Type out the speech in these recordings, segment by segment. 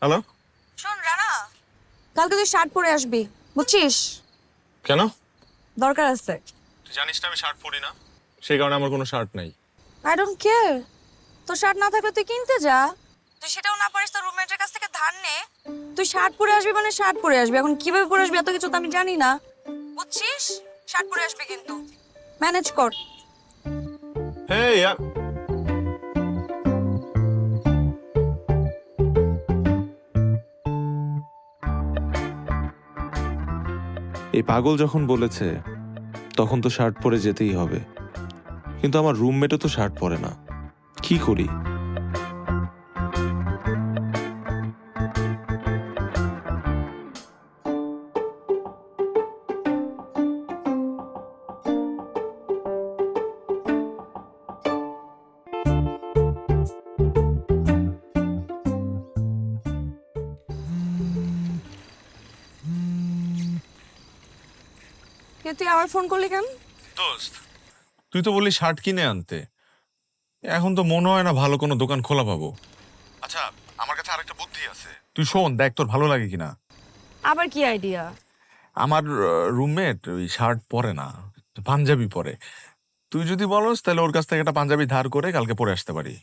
Hello. শোন রানা, কালকে তুই শার্ট পরে আসবি, বুঝছিস? কেন? দরকার আছে। তুই জানিস না আমি শার্ট পরি না, সেই কারণে আমার কোনো শার্ট নাই। I don't care. তোর শার্ট না থাকলে তুই কিনতে যা। তুই সেটাও না পারিস, তোর রুমমেটের কাছ থেকে ধার নে। তুই শার্ট পরে আসবি মানে শার্ট পরে আসবি। এখন কিভাবে পরে আসবি এত কিছু তো আমি জানি না, বুঝছিস? শার্ট পরে আসবি কিন্তু ম্যানেজ কর। হেই এই পাগল যখন বলেছে তখন তো শার্ট পরে যেতেই হবে, কিন্তু আমার রুমমেটও তো শার্ট পরে না, কি করি? তুই আবার ফোন করলি কেন? দোস্ত, তুই তো বললি শার্ট কিনে আনতে, এখন তো মনে হয় না ভালো কোনো দোকান খোলা পাবো। আচ্ছা, আমার কাছে আরেকটা বুদ্ধি আছে, তুই শোন, দেখ তোর ভালো লাগে কিনা। আবার কি আইডিয়া? আমার রুমমেট ওই শার্ট পরে না, পাঞ্জাবি পরে। তুই যদি বলস তাহলে ওর কাছ থেকে একটা পাঞ্জাবি ধার করে কালকে পরে আসতে পারি।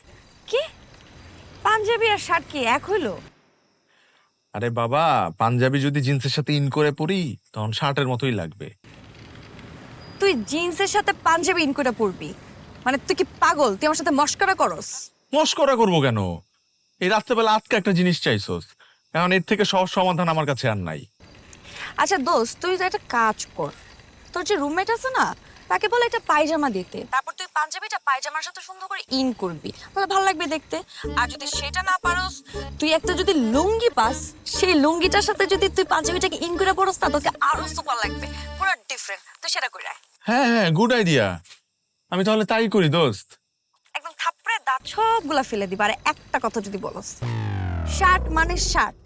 কি? পাঞ্জাবি আর শার্ট কি এক হইলো? আরে বাবা, পাঞ্জাবি যদি জিন্সের সাথে ইন করে পরি তখন শার্টের মতোই লাগবে। তুই জিন্সের সাথে পাঞ্জাবি ইন করে পরবি? মানে তুই কি পাগল? তুই আমার সাথে মস্করা করস? মস্করা করবো কেন? এই রাত্রেবেলা আজকে একটা জিনিস চাইছস, এখন এর থেকে সহজ সমাধান আমার কাছে আর নাই। আচ্ছা দোস্ত, তুই তো একটা কাজ কর। তোর যে রুমমেট আছে না, তাকে বলে একটা পায়জামা দিতে, তারপর তুই পাঞ্জাবিটা পায়জামার সাথে সুন্দর করে ইন করবি, তাহলে ভালো লাগবে দেখতে। আর যদি সেটা না পারোস, তুই একটা যদি লুঙ্গি পাস, সেই লুঙ্গিটার সাথে যদি তুই পাঞ্জাবিটাকে ইন করে পরস, তা তোকে আরো সুপার লাগবে, পুরো ডিফারেন্ট। তুই সেটা করে আয়। হ্যাঁ হ্যাঁ, গুড আইডিয়া। আমি তাহলে তাই করি দোস্ত। একদম থাপড়ে দাঁত সবগুলা ফেলে দিবা। আর একটা কথা যদি বলস, শার্ট মানে শার্ট।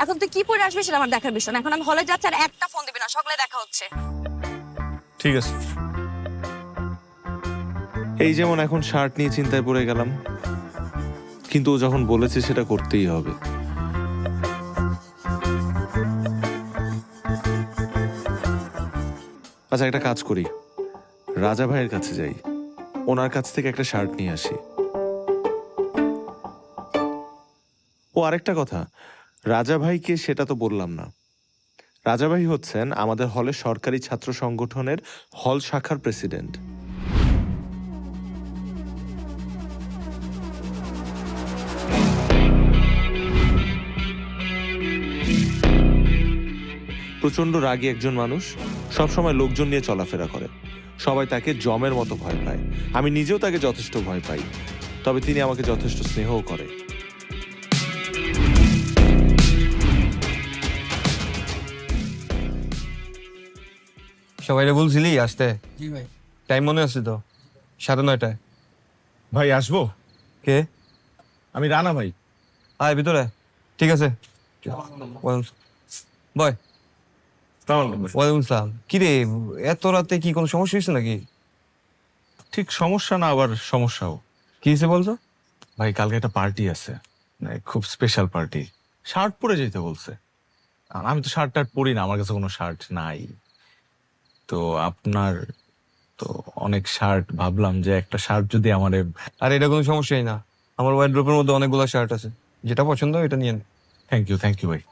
এখন তুই কি পরে আসবি সেটা আমার দেখার বিষয় না। এখন আমি হলে যাচ্ছি, আর একটা ফোন দিবি না, সকালে দেখা হচ্ছে। ঠিক আছে। এই যেমন এখন শার্ট নিয়ে চিন্তায় পড়ে গেলাম, কিন্তু ও যখন বলেছে সেটা করতেই হবে। আচ্ছা, একটা কাজ করি, রাজা ভাইয়ের কাছে যাই, ওনার কাছ থেকে একটা শার্ট নিয়ে আসি। ও আরেকটা কথা, রাজা ভাইকে সেটা তো বললাম না। রাজা ভাই হচ্ছেন আমাদের হলের সরকারি ছাত্র সংগঠনের হল শাখার প্রেসিডেন্ট। প্রচন্ড রাগী একজন মানুষ, সবসময় লোকজন নিয়ে চলাফেরা করে, সবাই তাকে জমের মতো ভয় পায়। আমি নিজেও তাকে যথেষ্ট ভয় পাই, তবে তিনি আমাকে যথেষ্ট স্নেহও করে। সবাইরে বলছিলি আসতে? জি ভাই। টাইম মনে আছে তো? 9:30। ভাই আসবো? কে? আমি রানা ভাই। আয় ভিতরে। ঠিক আছে। বয়। ওয়ালাইকুম সালাম। কি রে, এত রাতে কি কোনো সমস্যা হয়েছে নাকি? ঠিক সমস্যা না, আবার সমস্যাও। কি হয়েছে বলতো? ভাই কালকে একটা পার্টি আছে, মানে খুব স্পেশাল পার্টি। শার্ট পরে যেতে বলছে, আর আমি তো শার্ট টার্ট পরি না, আমার কাছে কোনো শার্ট নাই। তো আপনার তো অনেক শার্ট, ভাবলাম যে একটা শার্ট যদি আমার। আর এটা কোনো সমস্যাই না, আমার ওয়ার্ড্রোবের মধ্যে অনেকগুলো শার্ট আছে, যেটা পছন্দ হয় এটা নিয়ে নে। থ্যাংক ইউ ভাই।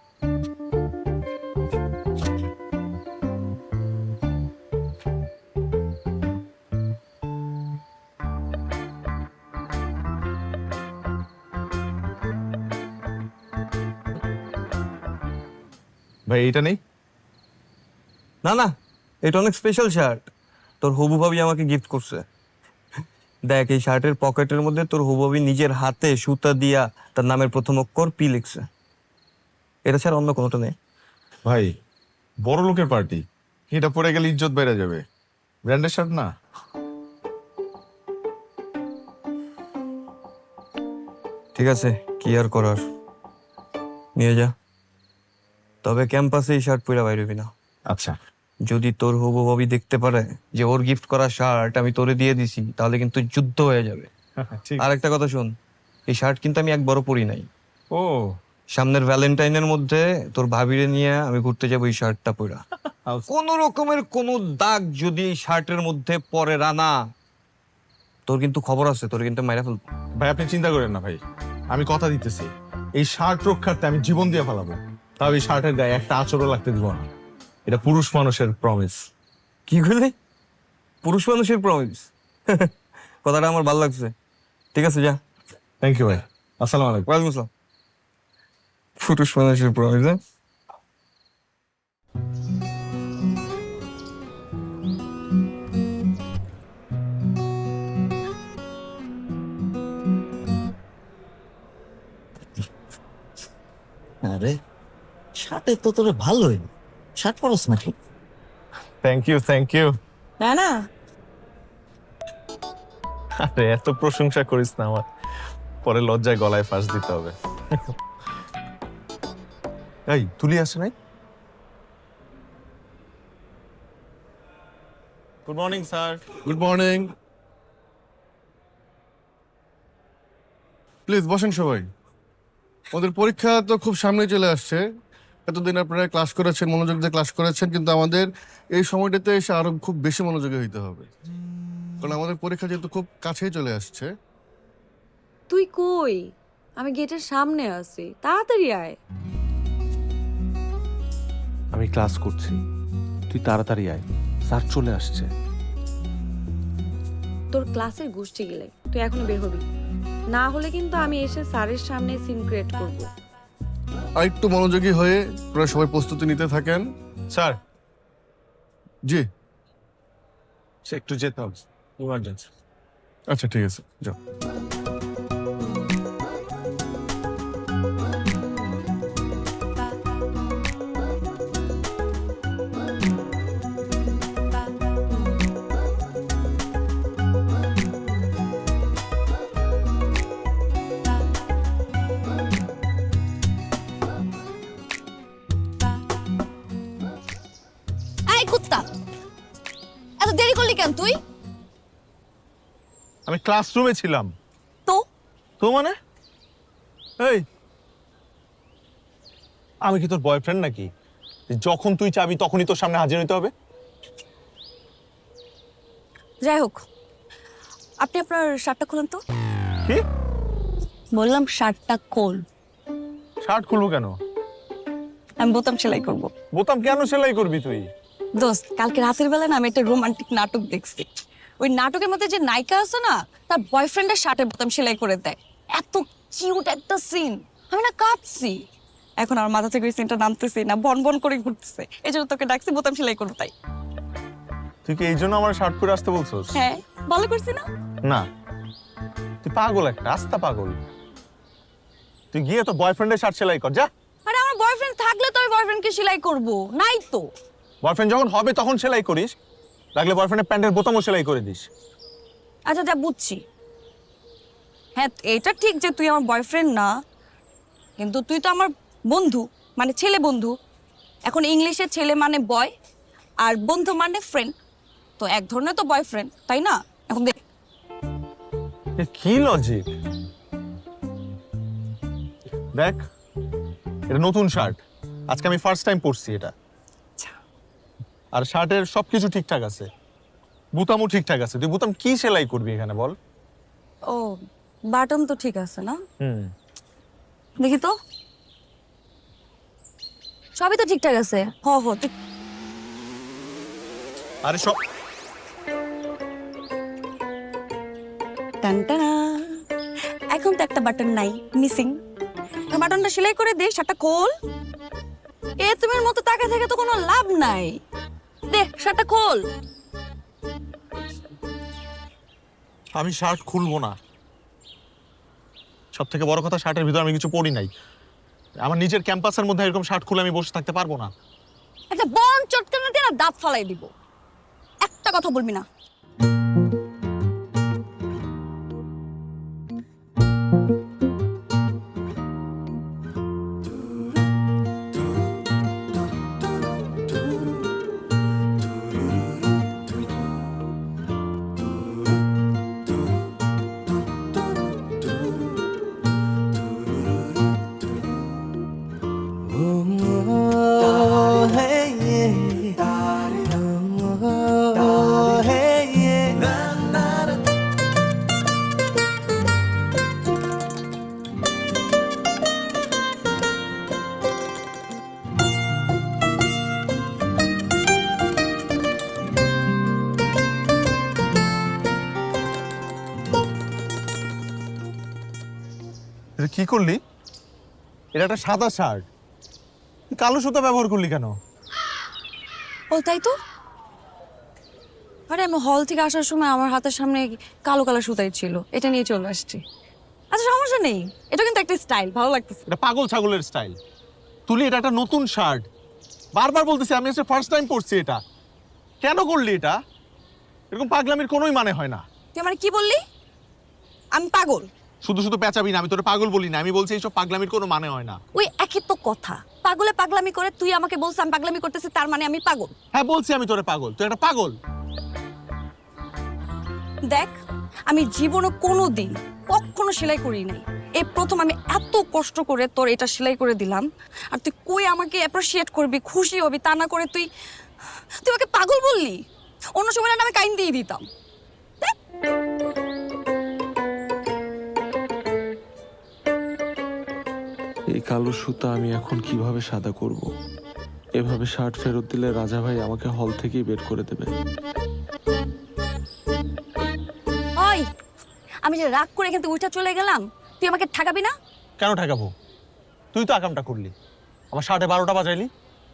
ভাই এইটা নেই? না না, এটা অনেক স্পেশাল শার্ট, তোর হবু ভাবি আমাকে গিফট করছে। দেখ, এই শার্টের পকেটের মধ্যে তোর হবু ভাবি নিজের হাতে সুতা দিয়া তার নামের প্রথম অক্ষর পি লিখছে। এটা ছাড়া অন্য কোনোটা নেই। ভাই বড় লোকের পার্টি, এটা পরে গেলে ইজ্জত বেড়ে যাবে, ব্র্যান্ডের শার্ট না। ঠিক আছে, কি আর করার, নিয়ে যা। তবে ক্যাম্পাসে এই শার্ট পরে বাইরে হবি না। আচ্ছা। যদি তোর হবু ভাবি দেখতে পারে যে ওর গিফট করা শার্ট আমি তোরে দিয়ে দিছি, তাহলে কিন্তু যুদ্ধ হয়ে যাবে। ঠিক। আর একটা কথা শোন, এই শার্ট কিন্তু আমি একবারও পরি নাই। ও, সামনের ভ্যালেন্টাইনের মধ্যে তোর ভাবিরে নিয়ে আমি ঘুরতে যাবো এই শার্টটা পরা। কোন রকমের কোন দাগ যদি এই শার্টের মধ্যে পরে রানা, তোর কিন্তু খবর আছে, তোর কিন্তু মাইরা ফেলবো। ভাই আপনি চিন্তা করেন না ভাই, আমি কথা দিতেছি এই শার্ট রক্ষার্থে আমি জীবন দিয়ে ফেলাবো, তাও এই শার্টের গায়ে একটা আঁচড়ও লাগতে দিব না। এটা পুরুষ মানুষের প্রমিস। কি করলি? পুরুষ মানুষের প্রমিস? কথাটা আমার ভালো লাগছে। ঠিক আছে, যা। থ্যাংক ইউ ভাই, আসসালামু আলাইকুম। ওয়ালাইকুম আসসালাম। পুরুষ মানুষের প্রমিস, হ্যাঁ? আরে শার্টে তো তোর ভালোই, শার্ট পরস নাকি? Thank you, thank you. না না, আরে এত প্রশংসা করিস না আমার, পরে লজ্জায় গলায় ফাঁস দিতে হবে। এই তুলি আসে নাই? Good morning sir. Good morning. Please বসেন সবাই। আমাদের পরীক্ষা তো খুব সামনে চলে আসছে। এতদিন আপনারা ক্লাস করেছেন, মনোযোগ দিয়ে ক্লাস করেছেন, কিন্তু আমাদের এই সময়টাতে এসে আরো খুব বেশি মনোযোগী হইতে হবে, কারণ আমাদের পরীক্ষা যেহেতু খুব কাছেই চলে আসছে। তুই কই? আমি গেটের সামনে আছি, তাড়াতাড়ি আয়। আমি ক্লাস করছি, তুই তাড়াতাড়ি আয়, স্যার চলে আসছে। তোর ক্লাসের গোষ্ঠী গেলে তুই এখনো বের হবি না, হলে কিন্তু আমি এসে স্যারের সামনে সিন ক্রিয়েট করব। আর একটু মনোযোগী হয়ে আপনারা সবাই প্রস্তুতি নিতে থাকেন। স্যার জি, একটু যেতে হবে, ইমার্জেন্সি। আচ্ছা ঠিক আছে, যাও। এই কুত্তা, এত দেরি করলি কেন তুই? আমি ক্লাসরুমে ছিলাম। তো তো মানে এই আমি কি তোর বয়ফ্রেন্ড নাকি, যখন তুই চাবি তখনই তোর সামনে হাজির হইতে হবে? যাই হোক, আপনি আপনার শার্টটা খুলেন তো। কি বললাম শার্টটা খোল, শার্ট খুলবো কেন? আমি বোতাম সেলাই করব। বোতাম কেন সেলাই করবি তুই? দোস্ত, কালকে রাতের বেলা না আমি একটা রোমান্টিক নাটক দেখছি। ওই নাটকের মধ্যে যে নায়িকা আছে না, তার বয়ফ্রেন্ডের শার্টের বোতাম সেলাই করে দেয়। এত কিউট একটা সিন, আমি না কাঁদছি। এখন আমার মাথা থেকে ওই সিনটা নামতেছি না, বন বন করে ঘুরতেছে। এই জন্য তোকে ডাকছি বোতাম সেলাই করো তাই। তুই কি এই জন্য আমার শার্ট পরে আসতে বলছস? হ্যাঁ, ভালো করছি না? না, তুই পাগল, একটা রাস্তা পাগল। তুই গিয়ে তো বয়ফ্রেন্ডের শার্ট সেলাই কর, যা। আরে আমার বয়ফ্রেন্ড থাকলে তো আমি বয়ফ্রেন্ডকে সেলাই করব, নাই তো। বয়ফ্রেন্ড যখন হবে তখন সেলাই করিস, লাগলে বয়ফ্রেন্ডের প্যান্টের বোতামও সেলাই করে দিস। আচ্ছা, যা বুঝছি। হ্যাঁ, এটা ঠিক যে তুই আমার বয়ফ্রেন্ড না, কিন্তু তুই তো আমার বন্ধু, মানে ছেলে বন্ধু। এখন ইংলিশে ছেলে মানে বয় আর বন্ধু মানে ফ্রেন্ড, তো এক ধরনের তো বয়ফ্রেন্ড, তাই না? এখন দেখ, এ কি লজিক? দেখ, এটা নতুন শার্ট, আজকে আমি ফার্স্ট টাইম পরছি এটা। আর শার্টের সবকিছু ঠিকঠাক আছে, বুতামও ঠিকঠাক আছে। তুই বুতাম কি সেলাই করবি এখানে বল? ও বাটন তো ঠিক আছে না? হুম, দেখি তো, সবই তো ঠিকঠাক আছে। হ হ ঠিক। আরে সব টানটানা, এখন তো একটা বাটন নাই, মিসিং। বাটনটা সেলাই করে দে, শার্টটা খোল। এ তুমি মতো তাকে থেকে তো কোনো লাভ নাই, দে শার্টটা খোল। আমি শার্ট খুলবো না। সব থেকে বড় কথা, শার্টের ভিতরে আমি কিছু পরি নাই। আমার নিজের ক্যাম্পাসের মধ্যে এরকম শার্ট খুলে আমি বসে থাকতে পারবো না। একটা বন চটকানা দিয়ে না দাঁত ফালাই দিব, একটা কথা বলবি না। এটা কি করলি? এটা একটা সাদা শার্ট, কালো সুতা ব্যবহার করলি কেন? ও তাই তো। আরে আমি হল থেকে আসার সময় আমার হাতের সামনে কালো কালো সুতাই ছিল, এটা নিয়ে চলে আসছি। আচ্ছা সমস্যা নেই, এটা কিন্তু একটা স্টাইল, ভালো লাগতেছে। এটা পাগল ছাগলের স্টাইল। তুলি, এটা একটা নতুন শার্ট। বারবার বলতেছি, আমি এসে ফার্স্ট টাইম পরছি এটা। কেন করলি এটা? এরকম পাগলামির কোনোই মানে হয় না। তুই আমার কি বললি? আমি পাগল? শুধু শুধু পেঁচাবি না, আমি তোরে পাগল বলি না, আমি বলছি এইসব পাগলামির কোনো মানে হয় না। ওই একই তো কথা, পাগলে পাগলামি করে, তুই আমাকে বলছিস আমি পাগলামি করতেছি, তার মানে আমি পাগল? হ্যাঁ বলছি আমি তোরে পাগল, তুই একটা পাগল। দেখ, আমি জীবনে কোনোদিন কখনো সেলাই করি নাই, এই প্রথম আমি এত কষ্ট করে তোর এটা সেলাই করে দিলাম, আর তুই কই আমাকে অ্যাপ্রিশিয়েট করবি, খুশি হবি, তা না করে তুই তুই ওকে পাগল বললি। অন্য সময় না আমি কাইন দিয়ে দিতাম। এই কালো সুতা আমি এখন কিভাবে সাদা করব? এভাবে শার্ট ফেরত দিলে রাজা ভাই আমাকে হল থেকেই বের করে দেবে। ওই, আমি যে রাগ করে এখান থেকে উঠে চলে গেলাম, তুই আমাকে ঠকাবি না? কেন ঠেকাবো? তুই তো আকামটা করলি, আমার শার্টে 12টা বাজাইলি।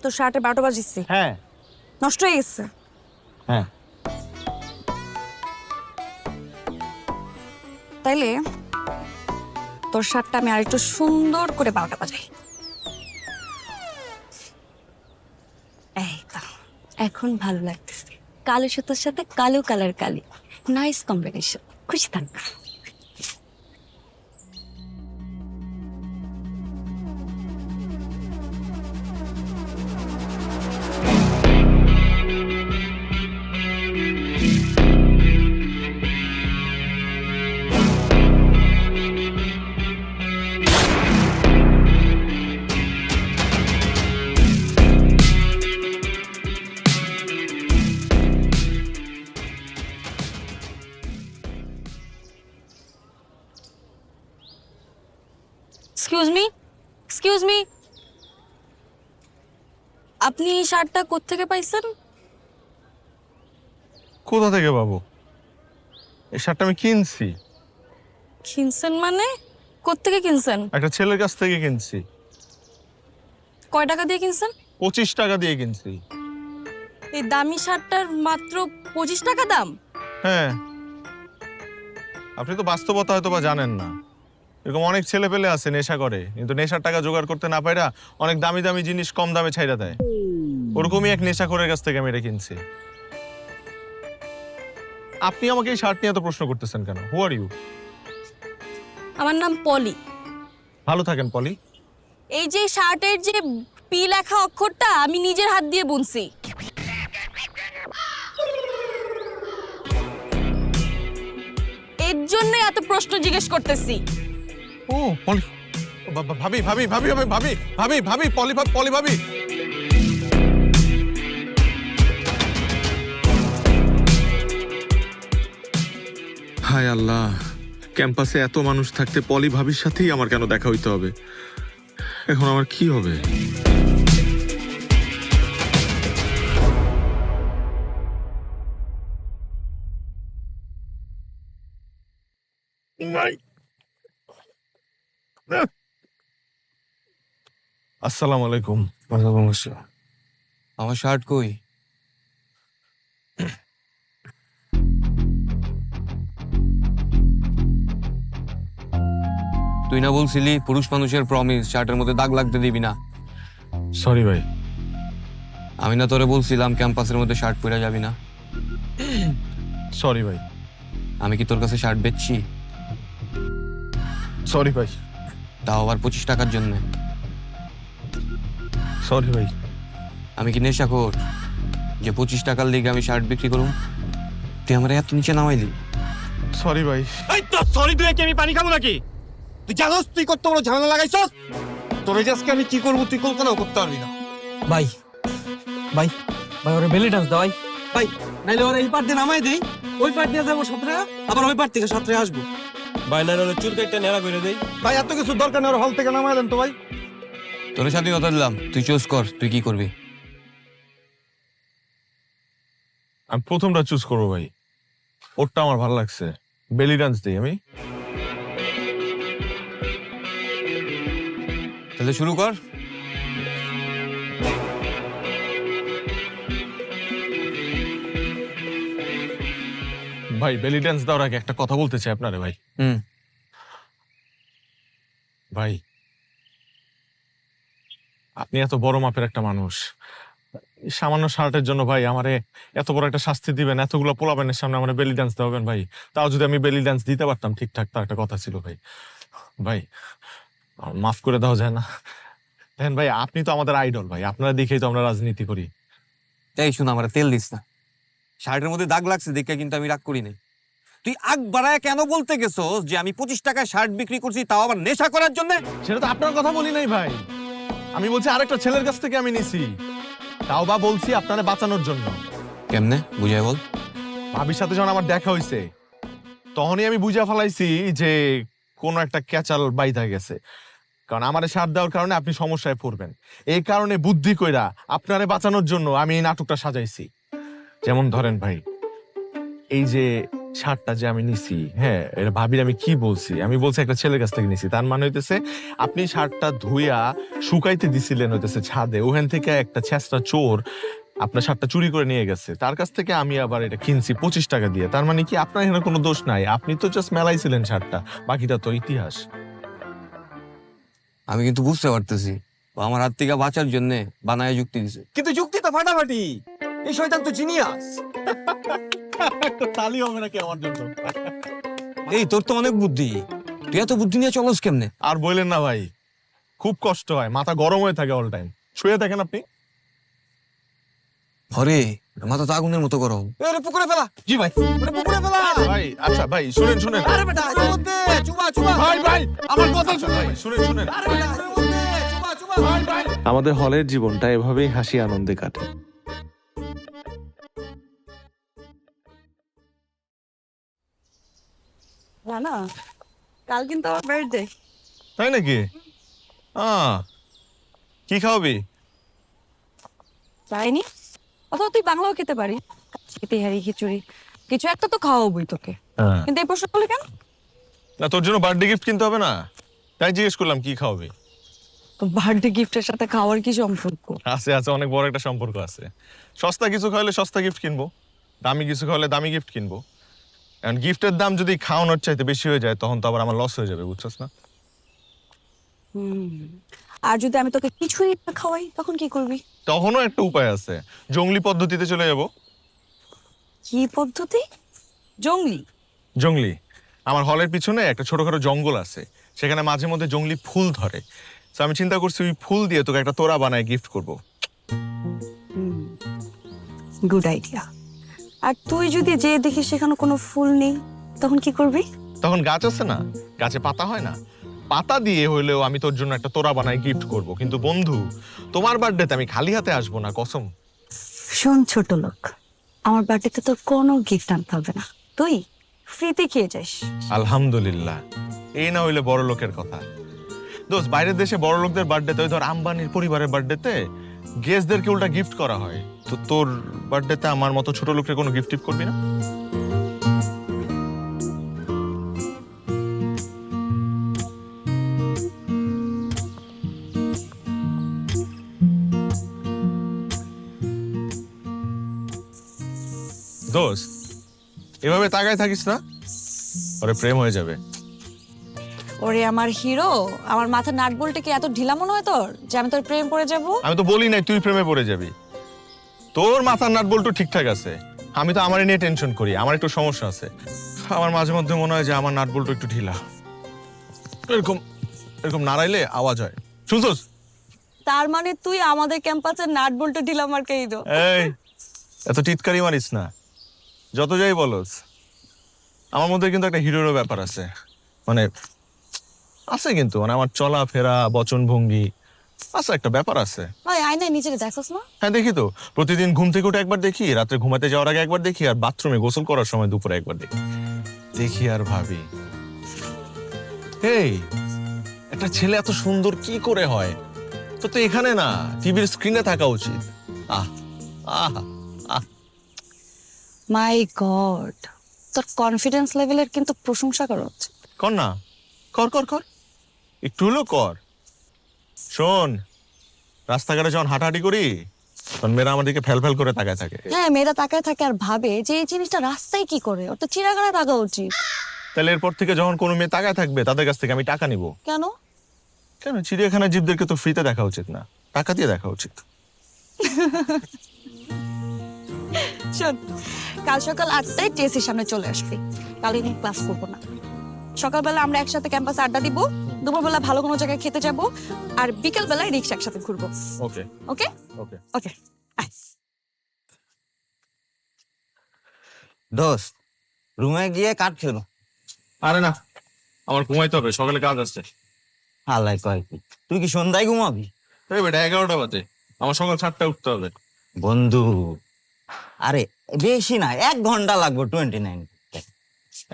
তোর শার্টে 12টা বাজিয়েছি, হ্যাঁ নষ্ট হয়ে গেছে। হ্যাঁ। তাইলে তোর শার্টটা আমি আরেকটু সুন্দর করে 12টা বাজাই। এই তো, এখন ভালো লাগতেছে। কালো সুতোর সাথে কালো কালার কালি, নাইস কম্বিনেশন। খুশি থাক। এক্সকিউজ মি, এক্সকিউজ মি, আপনি এই শার্টটা কোত্থেকে পাইছেন? কোথা থেকে পাবো? এই শার্টটা আমি কিনছি, কিনছেন মানে? কোত্থেকে কিনছেন? একটা ছেলের কাছ থেকে কিনছি। কয় টাকা দিয়ে কিনছেন? 25 টাকা দিয়ে কিনছি। এই দামি শার্টটার মাত্র 25 টাকা দাম? হ্যাঁ, আপনি তো বাস্তবতা হয়তো বা জানেন না। এরকম অনেক ছেলে পেলে আছে নেশা করে, কিন্তু নেশার টাকা জোগাড় করতে না পাইরা অনেক দামি দামি জিনিস কম দামে ছাইরা দেয়। ওরকমই এক নেশাখোরের কাছ থেকে আমি এটা কিনছি। আপনি আমাকে এই শার্ট নিয়ে এত প্রশ্ন করতেছেন কেন? হু আর ইউ? আমার নাম পলি। ভালো থাকেন পলি। এই যে শার্টের যে পি লেখা অক্ষরটা আমি নিজের হাত দিয়ে বুনছি। এর জন্য এত প্রশ্ন জিজ্ঞেস করতেছি। ও পলি, ভাবি ভাবি ভাবি ভাবি ভাবি ভাবি ভাবি পলি পলি ভাবি। হায় আল্লাহ, ক্যাম্পাসে এত মানুষ থাকতে পলি ভাবির সাথেই আমার কেন দেখা হইতে হবে? এখন আমার কি হবে? আসসালামু আলাইকুম। আমার শার্ট কই? তুই না বলছিলি পুরুষ মানুষের প্রমিস শার্টের মধ্যে দাগ লাগতে দিবি না? সরি ভাই। আমি না তোরে বলছিলাম ক্যাম্পাসের মধ্যে শার্ট পরে যাবি না? সরি ভাই। আমি কি তোর কাছে শার্ট বেচছি? সরি ভাই। তাও আবার 25 টাকার জন্য? সরি ভাই। আমি কি নেশাখোর যে 25 টাকার লিগে আমি শার্ট বিক্রি করুম? তুই আমার এত নিচে নামাইলি। সরি ভাই। এই তো সরি তুই কি আমি পানি খাবো নাকি? তুই জানোস তুই কত বড় ঝামেলা লাগাইছস? তোর আজকে আমি কি করবো তুই কল্পনাও করতে পারবি না। ভাই ভাই ভাই ওরে বেলি ডান্স দাও ভাই। ভাই নাইলে ওরা এই পার দিয়ে নামাই দেই, ওই পার দিয়ে যাবো 17, আবার ওই পার থেকে 17 আসবো। ভাই না হলে চুল কাটতে নেড়া করে দেই। ভাই এত কিছু দরকার নেই, ওর হল থেকে নামাই দেন তো ভাই। তোর স্বাধীনতা দিলাম, তুই চুজ কর তুই কি করবি। আমি প্রথমটা চুজ করবো ভাই, ওরটা আমার ভালো লাগছে। বেলি ডান্স দিই আমি। তাহলে শুরু কর। ভাই বেলি ড্যান্স দেওয়ার আগে একটা কথা বলতে চাই আপনারে ভাই। হুম। ভাই আপনি এত বড় মাপের একটা মানুষ, এই সামান্য শার্টের জন্য ভাই আমারে এত বড় একটা শাস্তি দিবেন, এতগুলো পোলাবেনের সামনে আমার বেলি ডান্স দেবেন ভাই? তাও যদি আমি বেলি ডান্স দিতে পারতাম ঠিকঠাক, তার একটা কথা ছিল ভাই। ভাই আমার মাফ করে দেওয়া যায় না? দেখেন ভাই, আপনি তো আমাদের আইডল ভাই, আপনারা দেখেই তো আমরা রাজনীতি করি। এই শুন, আমার তেল দিস না। শার্টের মধ্যে দাগ লাগছে দেখে কিন্তু আমি রাগ করি নাই। তুই আগ বাড়ায় কেন বলতে গেছস যে আমি 25 টাকায় শার্ট বিক্রি করছি, তাও আবার নেশা করার জন্য? সেটা তো আপনার কথা বলি নাই ভাই, আমি বলছি আরেকটা ছেলের কাছ থেকে আমি নিছি, তাও বা বলছি আপনারা বাঁচানোর জন্য। কেমনে বুঝাই বল। ভাবির সাথে যখন আমার দেখা হয়েছে তখনই আমি বুঝা ফেলাইছি যে কোনো একটা ক্যাচাল বাইধা গেছে, কারণ আমারে সার দেওয়ার কারণে আপনি সমস্যায় পড়বেন। এই কারণে বুদ্ধি কইরা আপনারে বাঁচানোর জন্য আমি এই নাটকটা সাজাইছি। যেমন ধরেন ভাই, এই যে শার্টটা যে আমি নিছি, হ্যাঁ এটা ভাবির আমি কি বলছি, আমি বলছি একটা ছেলের কাছ থেকে নিছি, তার মানে হইতেছে আপনি শার্টটা ধুইয়া শুকাইতে দিছিলেন হইতেছে ছাদে, ওখান থেকে একটা ছেঁচড়া চোর আপনার শার্টটা চুরি করে নিয়ে গেছে, তার কাছ থেকে আমি আবার এটা কিনছি 25 টাকা দিয়ে। তার মানে কি আপনার এখানে কোনো দোষ নাই, আপনি তো জাস্ট মেলাইছিলেন শার্টটা, বাকিটা তো ইতিহাস। আমি কিন্তু বুঝতে পারতেছি ও আমার হাত থেকে বাঁচার জন্য বানায় যুক্তি দিছে। কিন্তু যুক্তি তো ফাটাফাটি, এই শয়তান তো জিনিয়াস। তালি হবে নাকি আমার জন্য? এই তোর তো অনেক বুদ্ধি, তুই এত বুদ্ধি নিয়ে চলস কেমনে? আর বললেন না ভাই, খুব কষ্ট হয়, মাথা গরম হয়ে থাকে অল টাইম। শুয়ে থাকেন আপনি। হরে মাথা তো আগুনের মতো গরম। এরে পুকুরে ফেলা। জি ভাই, ওরে পুকুরে ফেলা। ভাই আচ্ছা ভাই শুনেন শুনেন আরে বেটা এর মধ্যে চুবা চুবা। ভাই ভাই আমার কথা শুনুন ভাই, শুনেন শুনেন আরে বেটা এর মধ্যে চুবা চুবা। ভাই ভাই। আমাদের হলের জীবনটা এভাবেই হাসি আনন্দে কাটে। না কাল কিন্তু আমার বার্থডে। তাই নাকি? কি খাওয়াবি? তাইনি, অথবা তুই বাংলাও খেতে পারি, তেহারি খিচুড়ি কিছু একটা তো খাওয়াবই তোকে। কিন্তু এই প্রশ্ন করলে কেন? না তোর জন্য বার্থডে গিফট কিনতে হবে না, তাই জিজ্ঞেস করলাম কি খাওয়াবি। বার্থডে গিফটের সাথে খাওয়ার কি সম্পর্ক? আছে আছে, অনেক বড় একটা সম্পর্ক আছে। সস্তা কিছু খাওয়ালে সস্তা গিফট কিনবো, দামি কিছু খাওয়ালে দামি গিফট কিনবো। এখন গিফটের দাম যদি খাওয়ানোর চাইতে বেশি হয়ে যায় তখন তো আবার আমার লস হয়ে যাবে, বুঝছস না? আর যদি আমি তোকে কিছুই না খাওয়াই তখন কি করবি? তখনও একটা উপায় আছে, জঙ্গলি পদ্ধতিতে চলে যাব। কি পদ্ধতি? জঙ্গলি? জঙ্গলি, আমার হলের পিছনে একটা ছোটখাটো জঙ্গল আছে, সেখানে মাঝে মধ্যে জঙ্গলি ফুল ধরে। তো আমি চিন্তা করছি ওই ফুল দিয়ে তোকে একটা তোড়া বানায় গিফট করব। Good idea. আর তুই যদি যে দেখিস সেখানে কোনো ফুল নেই তখন কি করবি? তখন গাছ আছে না, গাছে পাতা হয় না, পাতা দিয়ে হইলেও আমি তোর জন্য একটা তোড়া বানায় গিফট করব। কিন্তু বন্ধু, তোমার বার্থডেতে আমি খালি হাতে আসবো না, কসম। শোন ছোট লোক, আমার বার্থডেতে তোর কোনো গিফট আনতে হবে না, তুই ফ্রিতে খেয়ে যাস। আলহামদুলিল্লাহ, এই না হইলে বড় লোকের কথা। দোস্ত, বাইরের দেশে বড় লোকদের বার্থডেতে, ওই ধর আম্বানির পরিবারের বার্থডেতে গেস্টদেরকে উল্টা গিফট করা হয়। তো তোর বার্থডেতে আমার মতো ছোট লোকের কোনো গিফট টিফট করবি না? দোস্ত, এভাবে তাকায় থাকিস না, ওরে প্রেম হয়ে যাবে। ওরে আমার হিরো, আমার মাথার নাট বল্টে কি এত ঢিলা মনে হয় তোর যে আমি তোর প্রেম পড়ে যাব? আমি তো বলি নাই তুই প্রেমে পড়ে যাবি, তোর মাথার নাট বল্টু ঠিকঠাক আছে, আমি তো আমারই নিয়ে টেনশন করি, আমার একটু সমস্যা আছে। আমার মাঝে মধ্যে মনে হয় যে আমার নাট বল্টু একটু ঢিলা, এরকম এরকম নাড়াইলে আওয়াজ হয়, শুনছস? তার মানে তুই আমাদের ক্যাম্পাসের নাট বল্টু ঢিলা মার্কাই দো। এই এত টিটকারি মারিস না, যত যাই বলস, আমার মধ্যে কিন্তু একটা হিরোরও ব্যাপার আছে, মানে আছে কিন্তু, মানে আমার চলাফেরা বচন ভঙ্গি আছে, একটা ব্যাপার আছে। ভাই আয়নায় নিজেরে দেখছস না? হ্যাঁ দেখি তো, প্রতিদিন ঘুম থেকে উঠে একবার দেখি, রাত্রে ঘুমাতে যাওয়ার আগে একবার দেখি, আর বাথরুমে গোসল করার সময় দুপুরে একবার দেখি। দেখি আর ভাবি, এই একটা ছেলে এত সুন্দর কি করে হয়? তো তো এখানে না, টিভির স্ক্রিনে থাকা উচিত। আহ আহ আহ মাই গড, তোর কনফিডেন্স লেভেলের কিন্তু প্রশংসা করা উচিত। কর না, কর কর কর, একটু হলেও কর। শোন, রাস্তাঘাটে যখন হাঁটাহাঁটি করি তখন মেয়েরা আমার দিকে ফেল ফেল করে তাকায় থাকে। হ্যাঁ, মেয়েরা তাকায় থাকে আর ভাবে যে এই জিনিসটা রাস্তায় কি করে, ওর তো চিড়াগাড়ায় থাকা উচিত। তাহলে এরপর থেকে যখন কোনো মেয়ে তাকায় থাকবে তাদের কাছ থেকে আমি টাকা নিব। কেন? কেন? চিড়িয়াখানার জীবদেরকে তো ফ্রিতে দেখা উচিত না, টাকা দিয়ে দেখা উচিত। শোন, কাল সকাল 8টায় টিএসসির সামনে চলে আসবি। কাল দিন ক্লাস করবো না। সকালবেলা আমরা একসাথে ক্যাম্পাসে আড্ডা দিব, দুপুরবেলা ভালো কোনো জায়গায় খেতে যাব, আর বিকেল বেলায় রিক্সা একসাথে ঘুরবো। ওকে ওকে ওকে। ওকে। দোস্ত রুমে গিয়ে কাট খেলো। আরে না, আমার ঘুমাইতে হবে, সকালে কাজ আসছে। আল্লাহ কয় কি, তুই কি সন্ধ্যায় ঘুমাবি? এই বেটা 11টা বাজে, আমার সকাল 7টায় উঠতে হবে। বন্ধু আরে বেশি না, 1 ঘন্টা লাগবে 29।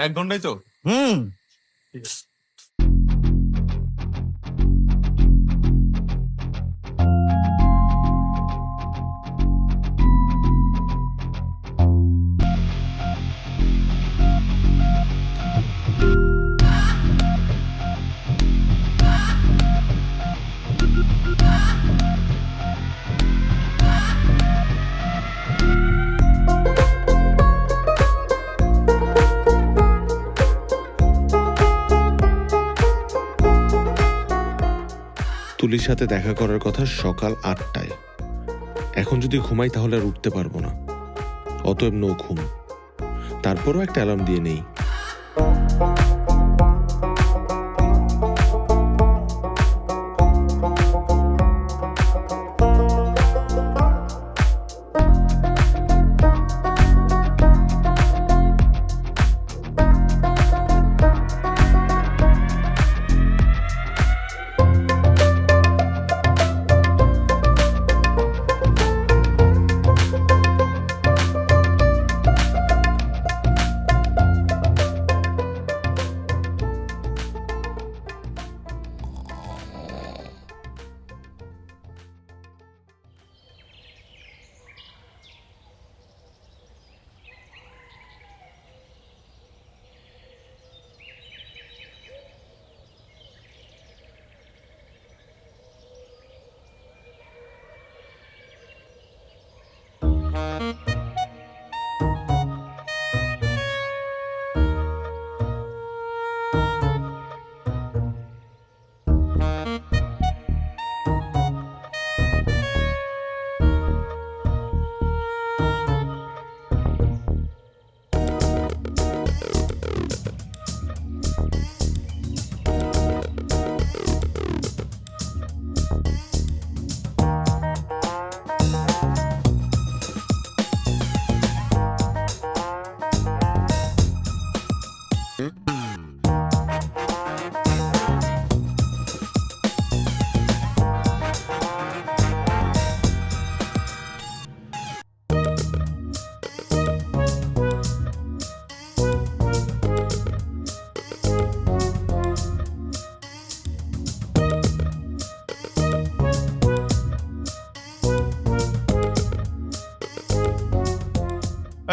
1 ঘন্টাই তো? হুম। ঠিক আছে। তুলির সাথে দেখা করার কথা সকাল 8টায়। এখন যদি ঘুমাই তাহলে আর উঠতে পারবো না, অতএব নো ঘুম। তারপরও একটা অ্যালার্ম দিয়ে নেই।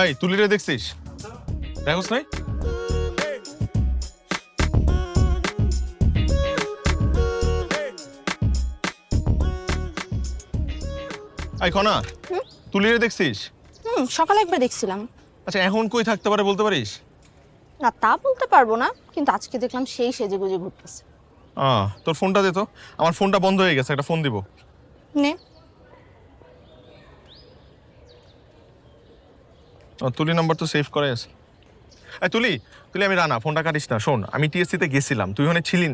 এই তুলিরে দেখছিস? দেখোস নাই? এই কনা, তুলিরে দেখছিস? সকালে একবার দেখছিলাম। আচ্ছা এখন কই থাকতে পারে বলতে পারিস? না তা বলতে পারবো না, কিন্তু আজকে দেখলাম সেই সেজে গুজে ঘুরতেছে। তোর ফোনটা দে তো, আমার ফোনটা বন্ধ হয়ে গেছে, একটা ফোন দিব। নে। তুলি নাম্বার তো সেভ করে আছে। এই তুলি, তুলি আমি রানা, ফোনটা কাটিস না। শোন, আমি টিএসসি তে গেছিলাম, তুই ওখানে ছিলি।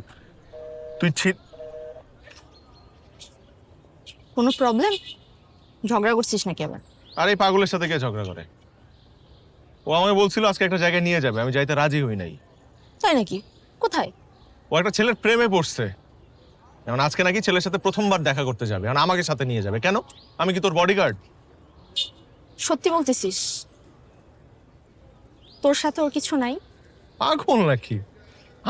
তুই কোনো প্রবলেম? ঝগড়া করছিস নাকি আবার? আর এই পাগলের সাথে কে ঝগড়া করে? ও আমাকে বলছিল আজকে একটা জায়গায় নিয়ে যাবে, আমি যাইতে রাজি হই নাই। তাই নাকি? কোথায়? ও একটা ছেলের প্রেমে পড়ছে। এখন আজকে নাকি ছেলের সাথে প্রথমবার দেখা করতে যাবে, এখন আমাকে সাথে নিয়ে যাবে। কেন? আমি কি তোর বডিগার্ড? সত্যি বলতেছিস? তোর সাথে ওর কিছু নাই? পাগল নাকি?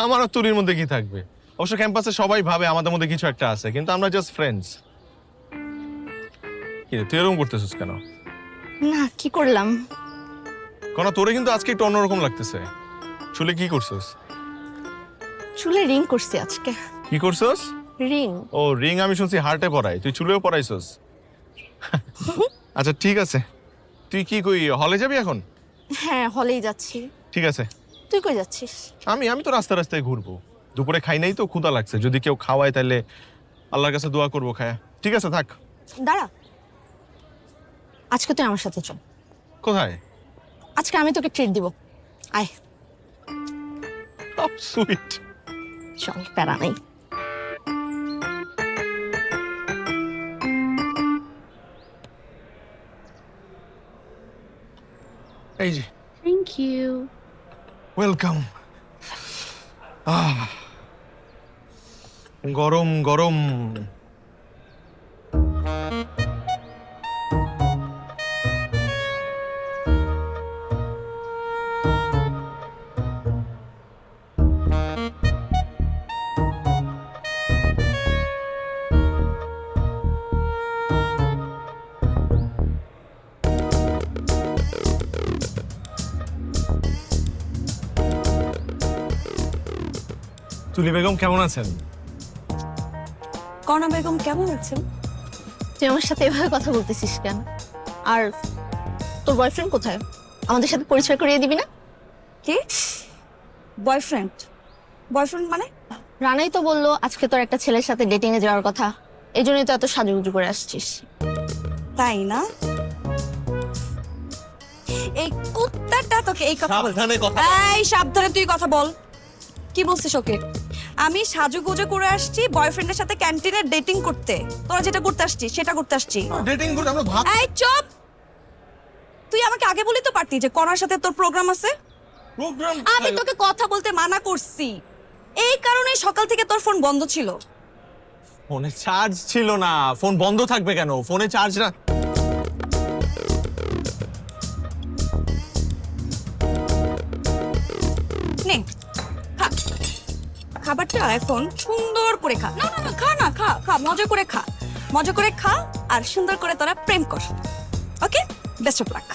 আমার আর তুলির মধ্যে কি থাকবে? অবশ্য ক্যাম্পাসে সবাই ভাবে আমাদের মধ্যে কিছু একটা আছে, কিন্তু আমরা জাস্ট ফ্রেন্ডস। কি রে, তুই এরকম করতেছিস কেন? না, কি করলাম? কেন, তোরে কিন্তু আজকে একটু অন্যরকম লাগতেছে। চুলে কি করছিস? চুলে রিং করছি আজকে। কি করছিস? রিং। ও রিং আমি শুনছি হার্টে পরাই, তুই চুলেও পরাইছস। আচ্ছা ঠিক আছে, তুই কি কই হলে যাবি এখন? হ্যাঁ, হলেই যাচ্ছি। ঠিক আছে। তুই কই যাচ্ছিস? আমি তো রাস্তা রাস্তায় ঘুরবো, দুপুরে খাই নাই তো, ক্ষুধা লাগছে, যদি কেউ খাওয়ায় তাহলে আল্লাহর কাছে দোয়া করবো খায়া। ঠিক আছে থাক। দাঁড়া, আজকে তুই আমার সাথে চল। কোথায়? আজকে আমি তোকে ট্রিট দিব, আয়। সুইট। চল, প্যারা নেই। এই যে থ্যাংক ইউ। ওয়েলকাম। গরম গরম। তুলি বেগম কেমন আছেন? কর্ণা বেগম কেমন আছেন? তুই আমার সাথে এভাবে কথা বলতেছিস কেন? আর তোর বয়ফ্রেন্ড কোথায়? আমাদের সাথে পরিচয় করিয়ে দিবি না? কি বয়ফ্রেন্ড? বয়ফ্রেন্ড মানে? রানাই তো বললো আজকে তোর একটা ছেলের সাথে ডেটিং এ যাওয়ার কথা, এই জন্যই তো এত সাজুগুজু করে আসছিস। তাই না? এই কুত্তাটা তোকে এই কথা সাবধানে কথা এই সাবধানে তুই কথা বল। কি বলছিস ওকে? আমি সাজুগুজু করে আসছি বয়ফ্রেন্ডের সাথে ক্যান্টিনে ডেটিং করতে, তোরা যেটা করতে আসছিস সেটা করতে আসছি। ডেটিং করে আমরা ভাত। এই চুপ! তুই আমাকে আগে বলি তো পারতি যে কনার সাথে তোর প্রোগ্রাম আছে। প্রোগ্রাম আমি তোকে কথা বলতে মানা করছি, এই কারণে সকাল থেকে তোর ফোন বন্ধ ছিল। ফোনে চার্জ ছিল না। ফোন বন্ধ থাকবে কেন? ফোনে চার্জ না। নে খা, খাবারটা এখন সুন্দর করে খা। না না না, খা না, খা খা, মজা করে খা, মজা করে খা, আর সুন্দর করে তোরা প্রেম কর। ওকে, বেস্ট অফ লাক।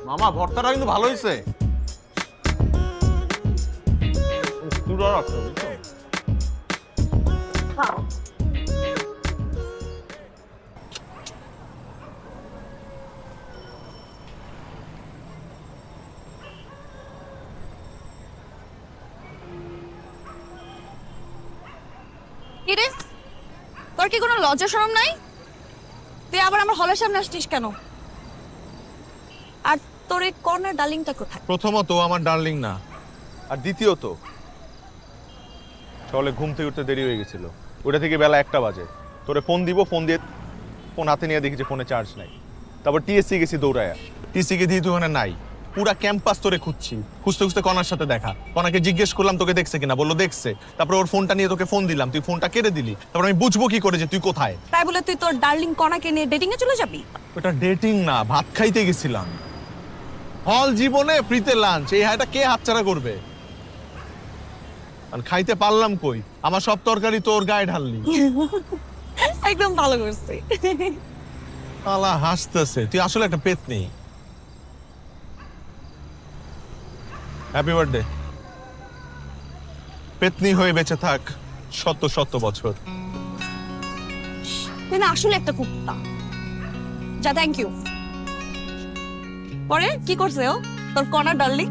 মামা ভর্তাটা কিন্তু ভালো হয়েছে। কি রে, তোর কি কোনো লজ্জা শরম নাই? তুই আবার আমার হলের সামনে আসছিস কেন? আর তোর এই কর্নার ডার্লিংটা কোথায়? প্রথমত ও আমার ডার্লিং না, আর দ্বিতীয়ত সকালে ঘুম থেকে উঠতে দেরি হয়ে গেছিল, ওটা থেকে বেলা 1টা বাজে। তোরে ফোন দিব, ফোন দিয়ে ফোন হাতে নিয়ে দেখি যে ফোনে চার্জ নাই। তারপর টিএসসি গেছি দৌড়ায়া, টিএসসি কে দিয়ে তুই ওখানে নাই। পুরা ক্যাম্পাস তোরে খুঁজছি, খুঁজতে খুঁজতে কনার সাথে দেখা। কনাকে জিজ্ঞেস করলাম তোকে দেখছে কিনা, বললো দেখছে। তারপর ওর ফোনটা নিয়ে তোকে ফোন দিলাম, তুই ফোনটা কেড়ে দিলি। তারপর আমি বুঝবো কি করে যে তুই কোথায়? তাই বলে তুই তোর ডার্লিং কনাকে নিয়ে ডেটিং এ চলে যাবি? ওটা ডেটিং না, ভাত খাইতে গেছিলাম। হল জীবনে ফ্রিতে লাঞ্চ, এই হাইটা কে হাতছাড়া করবে? আর খাইতে পারলাম কই? আমার সব তরকারি তোর গায়ে ঢাললি। একদম ভালো করছিস। আলা হাসতেছে, তুই আসলে একটা পেতনি। Happy birthday. পেতনি হয়ে বেঁচে থাক শত শত বছর। তুই না আসলে একটা কুত্তা। যা, থ্যাংক ইউ। পরে কি করছে ও তোর কর্নার ডার্লিং?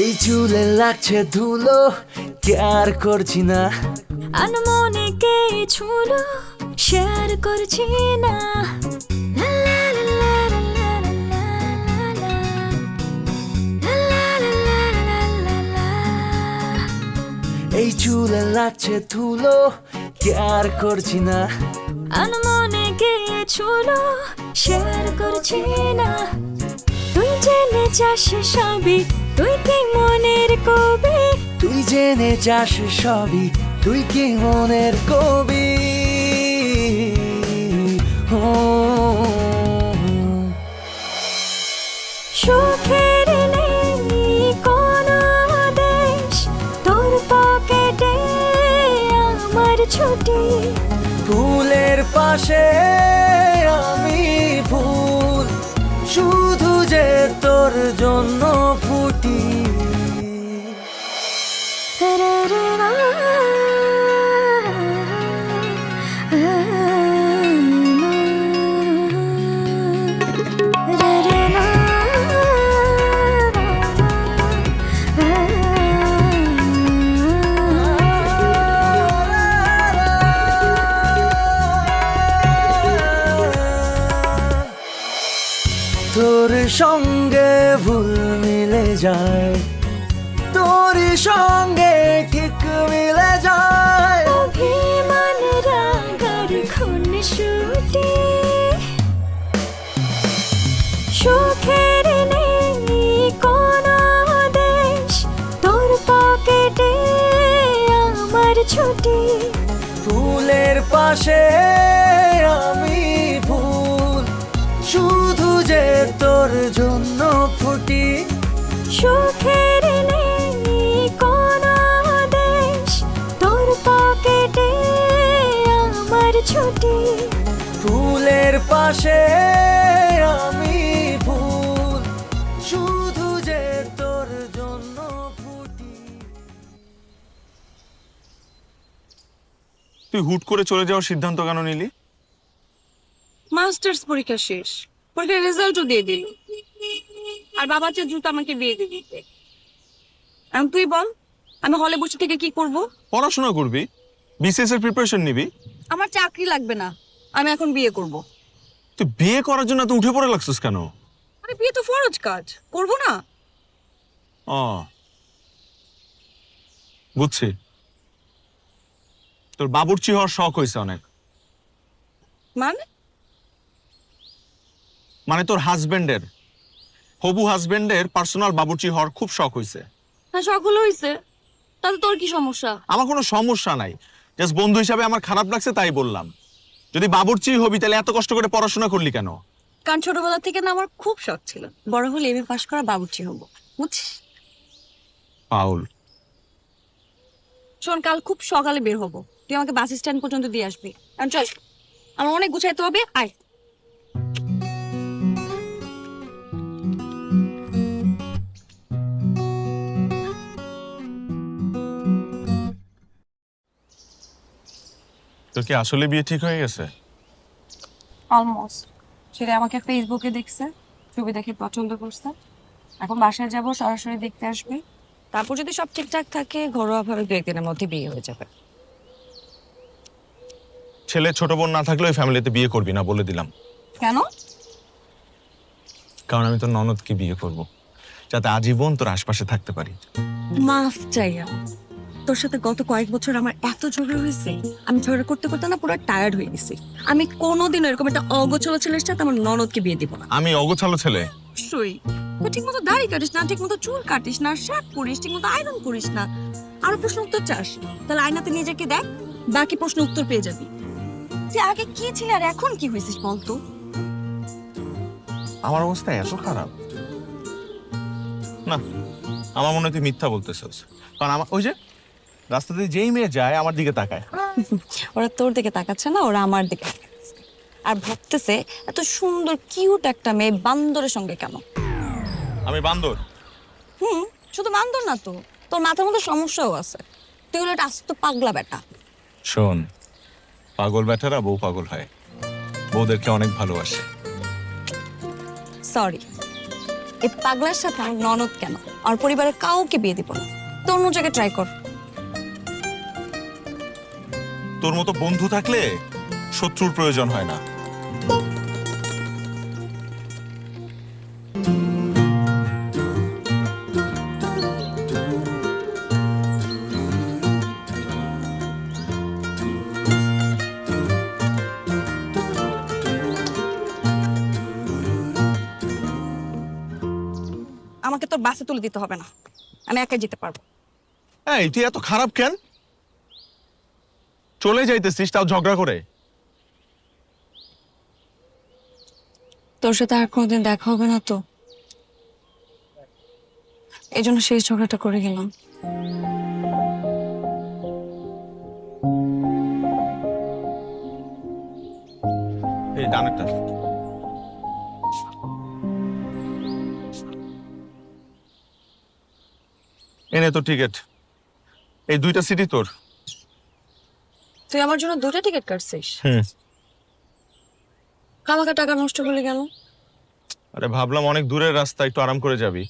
এই চুলে লাগছে ধুলো, কেয়ার করছি না। আনমনে কে ছুলো, শেয়ার করছি না। লা লা লা লা লা লা লা লা লা লা লা লা। এই চুলে লাগছে ধুলো, কেয়ার করছি না। আনমনে কে ছুলো, শেয়ার করছি না। তুই জেনে যাস সবই, তুই কি মনের কবি। তুই জেনে যাস সবই, তুই কি মনের কবি। সুখের নেই কোনো দেশ, তোর পকেটে আমার ছুটি। ফুলের পাশে আমি ফুল, শুধু যে তোর জন্য ফুটি। তোর সঙ্গে ভুল মিলে যায়, তোর সঙ্গে ঠিক মিলে যায়। অভিমান রাগার খুনসুটি, সুখের নেই কোনো দেশ, তোর পকেটে আমার ছুটি। ফুলের পাশে আমি ফুল, শুধু যে তোর জন্য ফুটি। সুখের নেই কোনো দেশ, তোর পকেটে আমার ছুটি। ফুলের পাশে আমি ফুল, শুধু যে তোর জন্য ফুটি। তুই হুট করে চলে যাওয়ার সিদ্ধান্ত কেন নিলি? মাস্টার্স পরীক্ষা শেষ, পরীক্ষার রেজাল্টও দিয়ে দিল, আর বাবা চেয়ে দ্রুত আমাকে বিয়ে দিয়ে দিতে। এখন তুই বল, আমি হলে বসে থেকে কি করব? পড়াশোনা করবি, বিসিএস এর প্রিপারেশন নিবি। আমার চাকরি লাগবে না, আমি এখন বিয়ে করব। তুই বিয়ে করার জন্য তুই উঠে পড়ে লাগছিস কেন? আরে বিয়ে তো ফরজ কাজ, করব না? ও বুঝছি, তোর বাবুর্চি হওয়ার শখ হয়েছে অনেক। মানে তোর হাজবেন্ডের, হবু হাজবেন্ডের পার্সোনাল বাবুর্চি হওয়ার খুব শখ হয়েছে। হ্যাঁ, সকল হয়েছে, তাতে তোর কি সমস্যা? আমার কোনো সমস্যা নাই, জাস্ট বন্ধু হিসাবে আমার খারাপ লাগছে তাই বললাম। যদি বাবুর্চি হবি তাহলে এত কষ্ট করে পড়াশোনা করলি কেন? কারণ ছোটবেলা থেকে না আমার খুব শখ ছিল বড় হলে এমএ পাশ করা বাবুর্চি হব, বুঝছিস? পাউল, শোন, কাল খুব সকালে বের হব, তুই আমাকে বাস স্ট্যান্ড পর্যন্ত দিয়ে আসবি। কারণ চল, আমার অনেক গুছাইতে হবে, আয়। তোর কি আসলে বিয়ে ঠিক হয়ে গেছে? অলমোস্ট। সেটা আমাকে ফেসবুকে দেখছে, ছবি দেখে পছন্দ করছে, এখন বাসায় যাব, সরাসরি দেখতে আসবে, তারপর যদি সব ঠিকঠাক থাকে ঘরোয়া ভাবে 2-1 দিনের মধ্যে বিয়ে হয়ে যাবে। ছেলে ছোট বোন না থাকলে ওই ফ্যামিলিতে বিয়ে করবি না, বলে দিলাম। কেন? কারণ আমি তোর ননদকে বিয়ে করব, যাতে আজীবন তোর আশপাশে থাকতে পারি। মাফ চাইয়া, তোর সাথে গত কয়েক বছর আমার এত ঝগড়া হয়েছে, আমি ঝগড়া করতে করতে না পুরো টায়ার্ড হয়ে গেছি। আমি কোনোদিন এরকম একটা অগোছালো ছেলের সাথে আমার ননদকে বিয়ে দিব না। আমি অগোছালো ছেলে? অবশ্যই। তুই ঠিক মতো দাড়ি কাটিস না, ঠিক মতো চুল কাটিস না, শার্ট পরিস, ঠিক মতো আয়রন করিস না। আরো প্রশ্ন উত্তর চাস, তাহলে আয়নাতে নিজেকে দেখ, বাকি প্রশ্ন উত্তর পেয়ে যাবি। তুই আগে কি ছিল আর এখন কি হয়েছিস বলতো? আমার অবস্থা এত খারাপ না, আমার মনে হয় তুই মিথ্যা বলতেছিস। কারণ আমার ওই যে রাস্তাতে যেই মেয়ে যায় আমার দিকে তাকায়। ওরা তোর দিকে তাকাচ্ছে না, ওরা আমার দিকে তাকাচ্ছে। আর ভাবতেছে এত সুন্দর কিউট একটা মেয়ে বান্দরের সঙ্গে কেন? আমি বান্দর? শুধু বান্দর না তো, তোর মাথার মধ্যে সমস্যাও আছে। তুই হলো একটা আস্ত পাগলা বেটা। শোন, পাগল ব্যাটারা বউ পাগল হয়, বউদেরকে অনেক ভালোবাসে। সরি, এই পাগলার সাথে আমার ননদ কেন, আর পরিবারের কাউকে বিয়ে দিব না। তো অন্য জায়গায় ট্রাই কর। তোর মতো বন্ধু থাকলে শত্রুর প্রয়োজন হয় না। আমাকে তোর বাসে তুলে দিতে হবে না, আমি একাই যেতে পারবো। এই তুই এত খারাপ কেন? চলে যাইতেছিস তাও ঝগড়া করে? তোর সাথে আর কোনোদিন দেখা হবে না তো, এই জন্য শেষ ঝগড়াটা করে গেলাম। এই ডানেরটা। এনে তোর টিকিট, এই 2টা সিটি তোর। তুই আমার জন্য 2টা টিকিট কাটছিস? হুম। খামাখা টাকা নষ্ট করলি কেন? আরে ভাবলাম অনেক দূরের রাস্তা, একটু আরাম করে যাবি।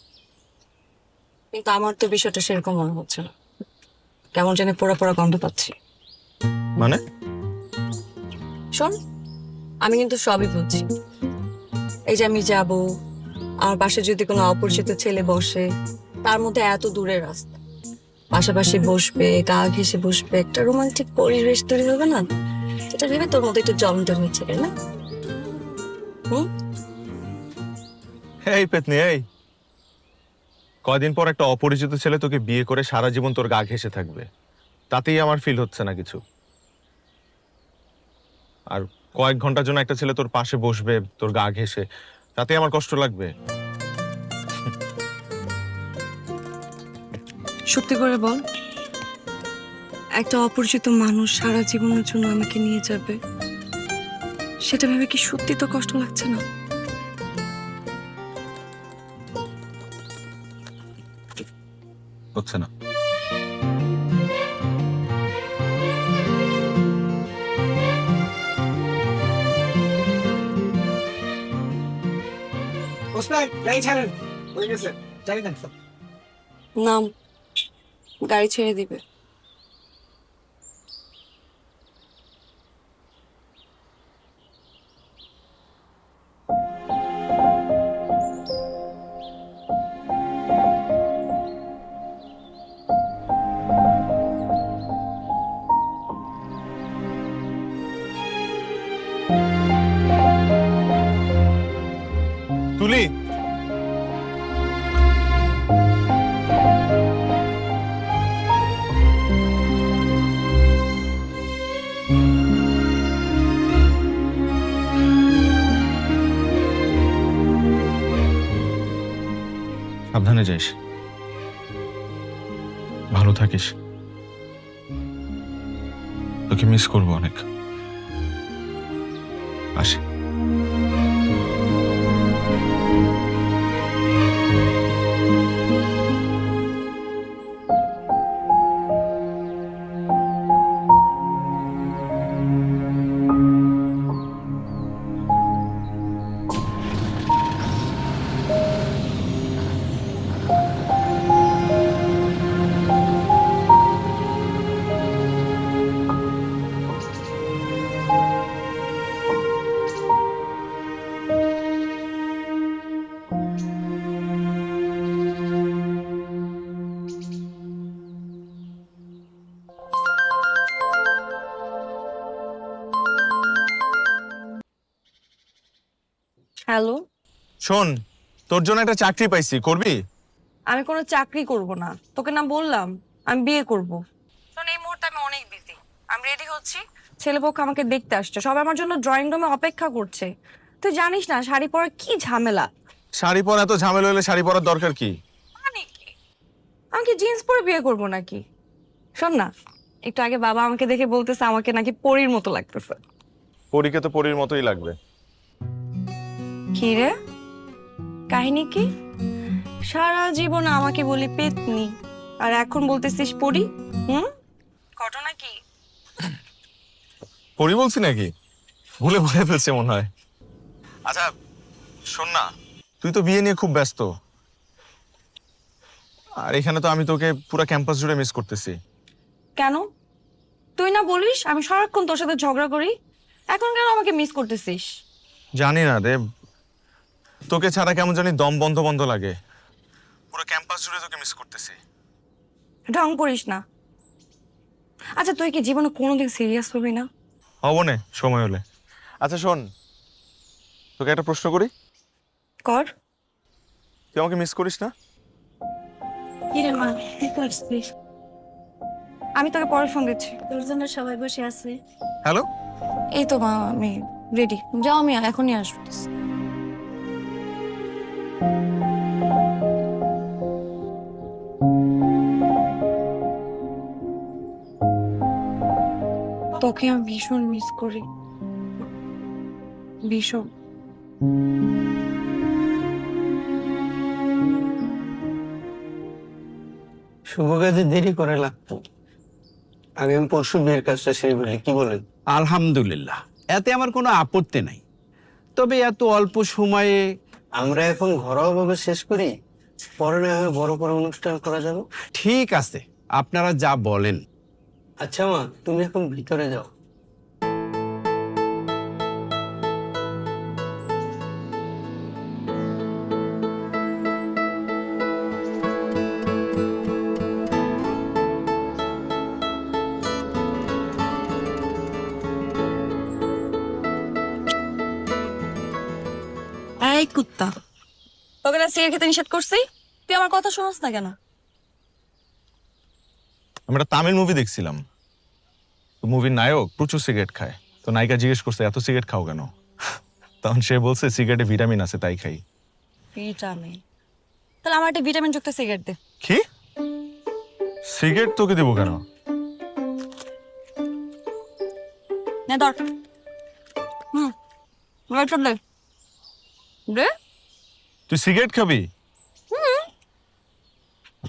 কিন্তু আমার তো বিষয়টা সেরকম মনে হচ্ছে না, কেমন জানি পোড়া পোড়া গন্ধ পাচ্ছি। মানে? শোন, আমি কিন্তু সবই বুঝছি। এই যে আমি যাব, আমার পাশে যদি কোনো অপরিচিত ছেলে বসে, তার মধ্যে এত দূরের রাস্তা, পাশাপাশি বসবে, গা ঘেসে বসবে, একটা রোমান্টিক পরিবেশ তৈরি হবে না? এটা ভেবে তোর মধ্যে একটু জমটা হয়েছে, তাই না? এই পেতনি, এই কয়দিন পর একটা অপরিচিত ছেলে তোকে বিয়ে করে সারা জীবন তোর গা ঘেঁষে থাকবে, তাতেই আমার ফিল হচ্ছে না কিছু। আর কয়েক ঘন্টার জন্য একটা ছেলে তোর পাশে বসবে তোর গা ঘেঁষে, তাতে আমার কষ্ট লাগবে। সত্যি করে বল, একটা অপরিচিত মানুষ সারা জীবনের জন্য আমাকে নিয়ে যাবে, সেটা ভেবে কি সত্যি তো কষ্ট লাগছে না? হচ্ছে না। নাম, গাড়ি ছেড়ে দিবে। তুলি, সাবধানে যাইস, ভালো থাকিস। তোকে মিস করবো অনেক। আসি। হ্যালো, শোন, তোর জন্য একটা চাকরি পাইছি, করবি? আমি কোনো চাকরি করব না, তোকে না বললাম আমি বিয়ে করব। শোন, এই মুহূর্তে আমি অনেক বিজি, আমি রেডি হচ্ছি, ছেলেপক্ষ আমাকে দেখতে আসছে, সবাই আমার জন্য ড্রয়িং রুমে অপেক্ষা করছে। তুই জানিস না শাড়ি পরা কি ঝামেলা। শাড়ি পরা এত ঝামেলা হলে শাড়ি পরার দরকার কি? মানে কি, আমি কি জিন্স পরে বিয়ে করব নাকি? শোন না, একটু আগে বাবা আমাকে দেখে বলতেছে আমাকে নাকি পরীর মতো লাগতেছে। পরীকে তো পরীর মতোই লাগবে। কি রে, কাহিনী কি? সারা জীবন আমাকে বলি পেতনি, আর এখন বলতেছিস পরি? ঘটনা কি? পরি বলছি নাকি? ভুলে ভুলে ফেলছে মনে হয়। আচ্ছা শোন না, তুই তো বিয়ে নিয়ে খুব ব্যস্ত, আর এখানে তো আমি তোকে পুরো ক্যাম্পাস জুড়ে মিস করতেছি। কেন? তুই না বলিস আমি সারাক্ষণ তোর সাথে ঝগড়া করি, এখন কেন আমাকে মিস করতেছিস? জানি না দেব, তোকে ছাড়া কেমন জানি দম বন্ধ বন্ধ লাগে, পুরো ক্যাম্পাস জুড়ে তোকে মিস করতেছি। ঢং করিস না। আচ্ছা তুই কি জীবনে কোনোদিন সিরিয়াস হবি না? হব না সময় হলে। আচ্ছা শোন, তোকে একটা প্রশ্ন করি। কর। তুই আমাকে মিস করিস না? কি রে মা, কি করছিস? আমি তোকে পরে ফোন দিচ্ছি। তোর জন্য সবাই বসে আছে। হ্যালো, এই তো মা, আমি রেডি, যাও আমি এখনই আসবো। তোকে আমি ভীষণ মিস করি, ভীষণ। শুভ কাজে দেরি করে লাগতো, আগামী পরশু বিয়ের কাজটা সেই বলি, কি বলেন? আলহামদুলিল্লাহ, এতে আমার কোনো আপত্তি নাই। তবে এত অল্প সময়ে আমরা এখন ঘরোয়াভাবে শেষ করি, পরে না হয় বড় করে অনুষ্ঠান করা যাবে। ঠিক আছে, আপনারা যা বলেন। আচ্ছা মা, তুমি এখন ভিতরে যাও। এই কুত্তা, তোকে না সিগারেট খেতে নিষেধ করছি, তুই আমার কথা শুনস না কেন? আমি একটা তামিল মুভি দেখছিলাম, মুভির নায়ক প্রচুর সিগারেট খায়। তো নায়িকা জিজ্ঞেস করছে এত সিগারেট খাও কেন? তখন সে বলছে সিগারেটে ভিটামিন আছে তাই খাই। ভিটামিন? তাহলে আমার একটা ভিটামিন যুক্ত সিগারেট দে। কি সিগারেট তোকে দেবো কেন? নে ধর। লাইটার দে। দে। তুই সিগারেট খাবি?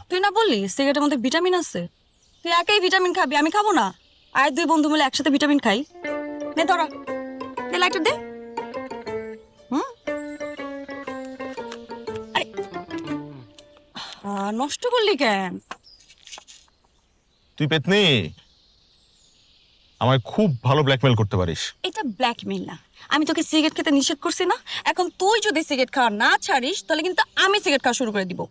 তুই না বললি সিগারেটের মধ্যে ভিটামিন আছে, তুই একাই ভিটামিন খাবি, আমি খাবো না? আর দুই বন্ধু মিলে একসাথে ভিটামিন খাই। নে ধরা, দে লাইটার দে। আরে নষ্ট করলি কেন? তুই পেতনি, আমায় খুব ভালো ব্ল্যাকমেল করতে পারিস। এটা ব্ল্যাকমেইল না, আমি তোকে সিগারেট খেতে নিষেধ করছি না? এখন তুই যদি সিগারেট খাওয়া না ছাড়িস তাহলে কিন্তু আমি সিগারেট খাওয়া শুরু করে দিব।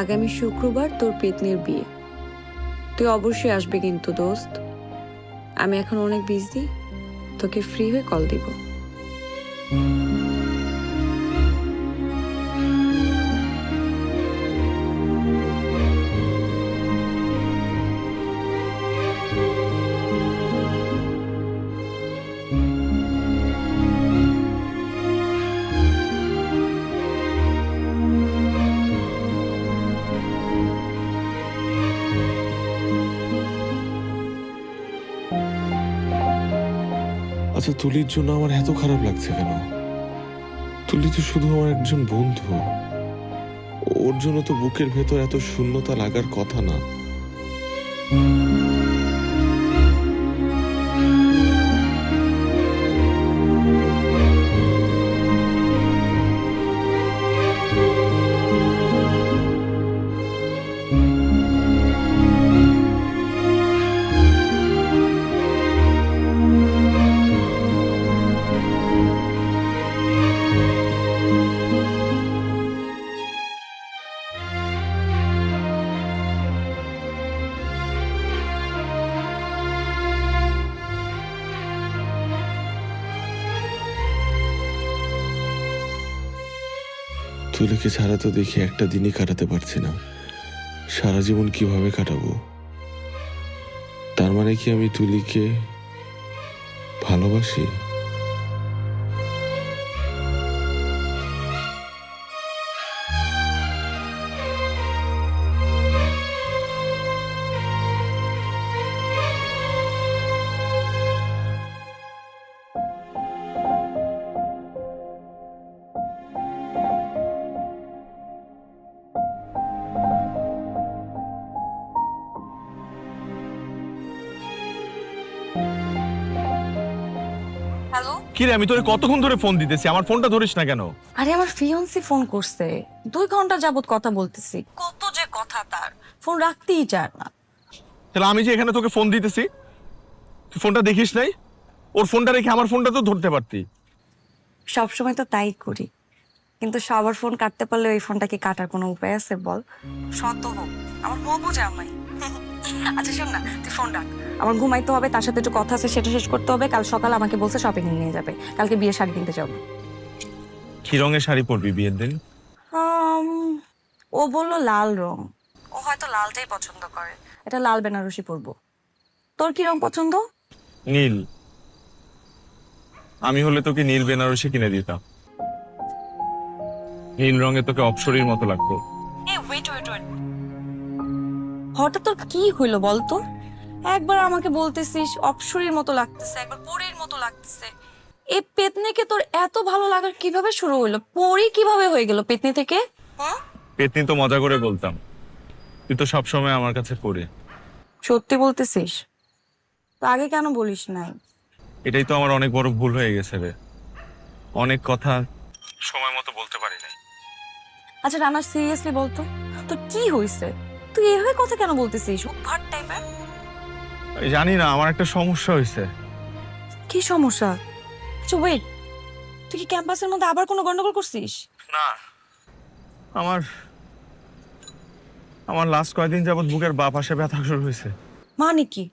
আগামী শুক্রবার তোর পেতনির বিয়ে, তুই অবশ্যই আসবি কিন্তু দোস্ত। আমি এখন অনেক বিজি, তোকে ফ্রি হয়ে কল দিব। আচ্ছা, তুলির জন্য আমার এত খারাপ লাগছে কেন? তুলি তো শুধু আমার একজন বন্ধু, ওর জন্য তো বুকের ভেতর এত শূন্যতা লাগার কথা না। তুলিকে ছাড়া তো দেখি একটা দিনই কাটাতে পারছি না, সারা জীবন কিভাবে কাটাবো? তার মানে কি আমি তুলিকে ভালোবাসি? হ্যালো, কি রে, আমি তোরে কতক্ষণ ধরে ফোন দিতেছি, আমার ফোনটা ধরিস না কেন? আরে আমার ফিয়ন্সি ফোন করছে, 2 ঘন্টা যাবত কথা বলতেছি, কত যে কথা তার, ফোন রাখতেই চায় না। তাহলে আমি যে এখানে তোকে ফোন দিতেছি, তুই ফোনটা দেখিস নাই? ওর ফোনটা রেখে আমার ফোনটা তো ধরতে পারতি। সবসময় তো তাই করি, কিন্তু সবার ফোন কাটতে পারলে ওই ফোনটা কি কাটার কোনো উপায় আছে বল? শত হোক, আমার হবু জামাই। আচ্ছা শোন না, তুই ফোন রাখ, আমার ঘুমাইতে হবে, তার সাথে একটু কথা আছে, সেটা শেষ করতে হবে। কাল সকালে আমাকে বলছে শপিং নিয়ে যাবে, কালকে বিয়ের শাড়ি কিনতে যাবো। কি রঙের শাড়ি পরবি বিয়ের দিন? ও বললো লাল রং, ও হয়তো লালটাই পছন্দ করে, এটা লাল বেনারসি পরবো। তোর কি রং পছন্দ? নীল। আমি হলে তোকে নীল বেনারসি কিনে দিতাম। নীল রঙে তোকে অপ্সরীর মতো লাগতো। ওয়েট। হঠাৎ তোর কি হইলো বলতো? একবার আমাকে বলতেছিস অপ্সরীর মতো লাগতেছে, একবার পরীর মতো লাগতেছে। এই পেতনিকে তোর এত ভালো লাগার কিভাবে শুরু হইলো? পরী কিভাবে হয়ে গেল পেতনি থেকে? হ্যাঁ, পেতনি তো মজা করে বলতাম, তুই তো সবসময় আমার কাছে পড়ে। সত্যি বলতেছিস? তো আগে কেন বলিস নাই? এটাই তো আমার অনেক বড় ভুল হয়ে গেছে রে। অনেক কথা সময় মতো বলতে পারি নাই। আচ্ছা রানা, সিরিয়াসলি বলতো তোর কি হয়েছে? তুই এভাবে কথা কেন বলতেছিস? উদ্ভট টাইপের। আমি জানি না, আমার একটা সমস্যা হয়েছে। কি সমস্যা? আচ্ছা ওয়েট, তুই কি ক্যাম্পাসের মধ্যে আবার কোনো গন্ডগোল করছিস? না, আমার লাস্ট কয়েকদিন যাবত বুকের বাঁ পাশে ব্যথা শুরু হয়েছে। মানে কি?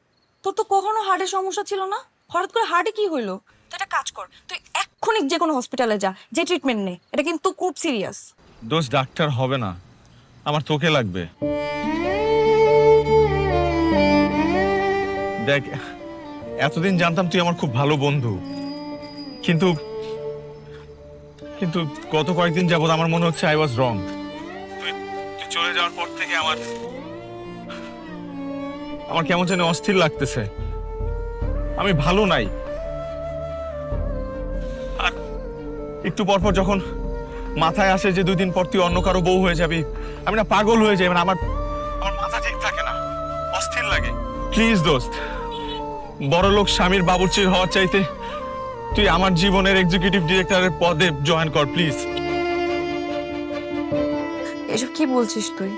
তোর তো কখনো হার্টের সমস্যা ছিল না, হঠাৎ করে হার্টে কি হইলো? তুই একটা কাজ কর, তুই এক্ষুনি যে কোনো হসপিটালে যা, যে ট্রিটমেন্ট নে। এটা কিন্তু খুব সিরিয়াস। দোষ ডাক্তার হবে না, আমার তোকে লাগবে। দেখ, এতদিন জানতাম তুই আমার খুব ভালো বন্ধু, কিন্তু কিন্তু গত কয়েকদিন যাবত আমার মনে হচ্ছে আই ওয়াজ রং। তুই চলে যাওয়ার পর থেকে আমার কেমন যেন অস্থির লাগতেছে। আমি ভালো নাই। আর একটু পর পর যখন মাথায় আসে যে 2 দিন পর তুই অন্য কারো বউ হয়ে যাবি, আমি না পাগল হয়ে যাই। মানে আমার মাথা ঠিক থাকে না, অস্থির লাগে। প্লিজ দোস্ত, বড়লোক স্বামীর বাবুর্চির হওয়ার চাইতে তুই আমার জীবনের এক্সিকিউটিভ ডিরেক্টরের পদে জয়েন কর প্লিজ। এসব কি বলছিস তুই?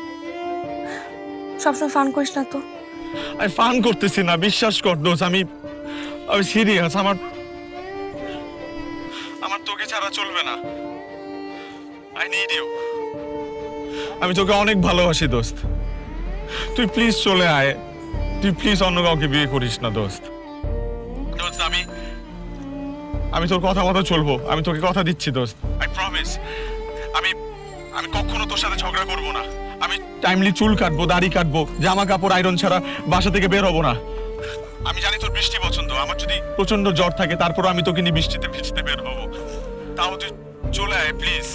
সবসময় ফান করিস না তো। আমি ফান করতেছি না, বিশ্বাস কর দোস্ত, আমি সিরিয়াস। আমার তোকে ছাড়া চলবে না। I need you. আমি তোকে অনেক ভালোবাসি দোস্ত। তুই প্লিজ চলে আয়। তুই প্লিজ অন্য কাউকে বিয়ে করিস না দোস্ত। দোস্ত, আমি তোর কথা মতো চলবো। আমি তোকে কথা দিচ্ছি দোস্ত, আই প্রমিস। আমি কখনো তোর সাথে ঝগড়া করবো না। আমি টাইমলি চুল কাটবো, দাড়ি কাটবো, জামা কাপড় আয়রন ছাড়া বাসা থেকে বের হবো না। আমি জানি তোর বৃষ্টি পছন্দ, আমার যদি প্রচন্ড জ্বর থাকে তারপর আমি তোকে নিয়ে বৃষ্টিতে ভিজতে বের হবো। তাও তুই চলে আয় প্লিজ।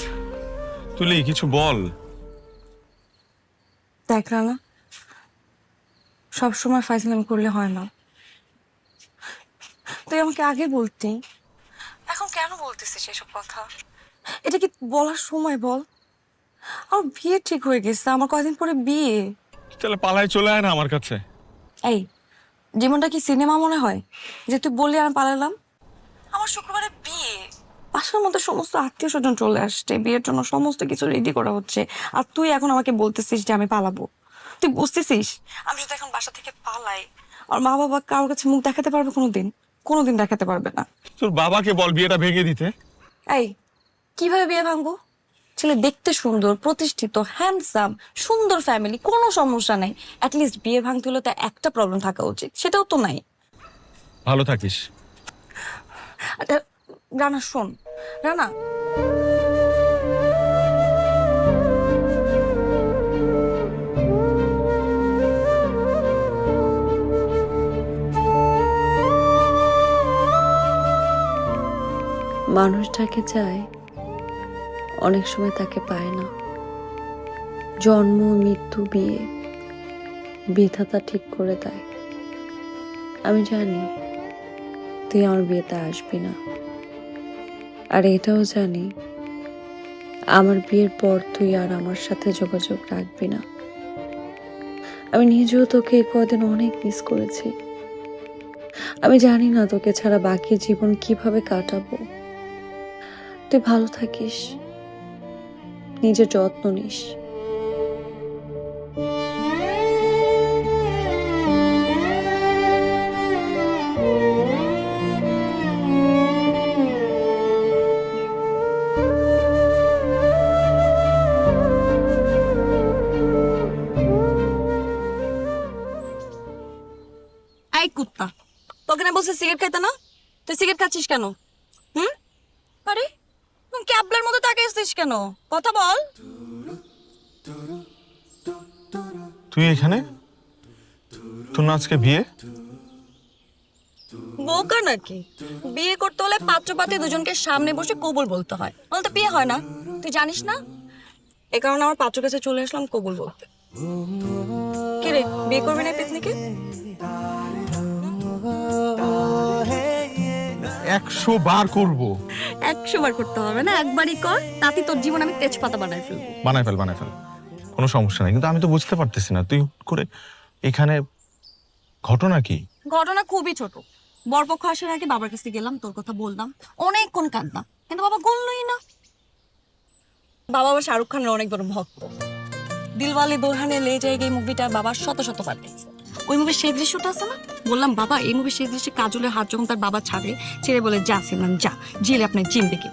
তুলি, কিছু বল। দেখ রানা, সবসময় ফাইজলামি করলে হয় না। তুই আমাকে আগে বলতি, এখন কেন বলতেছিস এসব কথা? এটা কি বলার সময় বল? আমার বিয়ে ঠিক হয়ে গেছে, আমার কয়দিন পরে বিয়ে। তাহলে পালায় চলে আয় না আমার কাছে। এই জীবনটা কি সিনেমা মনে হয় যে তুই বললি আমি পালালাম? আমার শুক্রবারে বিয়ে, বাসার মধ্যে সমস্ত আত্মীয় স্বজন চলে আসছে, বিয়ের জন্য সমস্ত কিছু রেডি করা হচ্ছে, আর তুই এখন আমাকে বলতেছিস যে আমি পালাবো। তুই বুঝতেছিস আমি যদি এখন বাসা থেকে পালাই, আর মা বাবা কারোর কাছে মুখ দেখাতে পারবে? কোনোদিন দেখাতে পারবে না। তোর বাবাকে বল বিয়েটা ভেঙে দিতে। এই কিভাবে বিয়ে ভাঙবো? ছেলে দেখতে সুন্দর, প্রতিষ্ঠিত, হ্যান্ডসাম, সুন্দর ফ্যামিলি, কোনো সমস্যা নাই। অ্যাটলিস্ট বিয়ে ভাঙতে হলে তো একটা প্রবলেম থাকা উচিত, সেটাও তো নাই। ভালো থাকিস। রানা শোন, রানা মানুষ যাকে চায় অনেক সময় তাকে পায় না। জন্ম, মৃত্যু, বিয়ে বিধাতা ঠিক করে দেয়। আমি জানি তুই আমার বিয়েতে আসবি না, আর এটাও জানি আমার বিয়ের পর তুই আর আমার সাথে যোগাযোগ রাখবি না। আমি নিজেও তোকে এই কদিন অনেক মিস করেছি। আমি জানি না তোকে ছাড়া বাকি জীবন কিভাবে কাটাবো। তুই ভালো থাকিস, নিজের যত্ন নিস। এই কুত্তা, তোকে না বলছে সিগারেট খাইতে না? তুই সিগারেট খাচ্ছিস কেন? আরে তুই ক্যাবলার মতো তাকে আসছিস কেন? কথা বল। তুই এখানে? তোর না আজকে বিয়ে? বোকা নাকি? বিয়ে করতে হলে পাত্র পাত্রী দুজনকে সামনে বসে কবুল বলতে হয়, বলতে তো বিয়ে হয় না। তুই জানিস না? এ কারণে আমার পাত্র কাছে চলে আসলাম কবুল বলতে। কে রে, বিয়ে করবি না পেতনিকে? 100 বার করব। 100 বার করতে হবে না, একবারই কর, তাতে তোর জীবন আমি তেজপাতা বানাই ফেলবো। বানাই ফেল কোনো সমস্যা নাই, কিন্তু আমি তো বুঝতে পারতেছি না তুই হুট করে এখানে ঘটনা কি? ঘটনা খুবই ছোট। বরপক্ষ আসার আগে বাবার কাছে গেলাম, তোর কথা বললাম, অনেকক্ষণ কাঁদলাম, কিন্তু বাবা বললই না। বাবা আবার শাহরুখ খানের অনেক বড় ভক্ত। দিলওয়ালে দুলহানে লে জায়েগি মুভিটা বাবার শত বার দেখছে। ওই মুভির সেই দৃশ্যটা আছে না, বললাম বাবা এই মুভির সেই দৃশ্যে কাজলের হাত যখন তার বাবা ছেড়ে বলে যা সিমরান যা, জেলে আপনার জিম দেখে,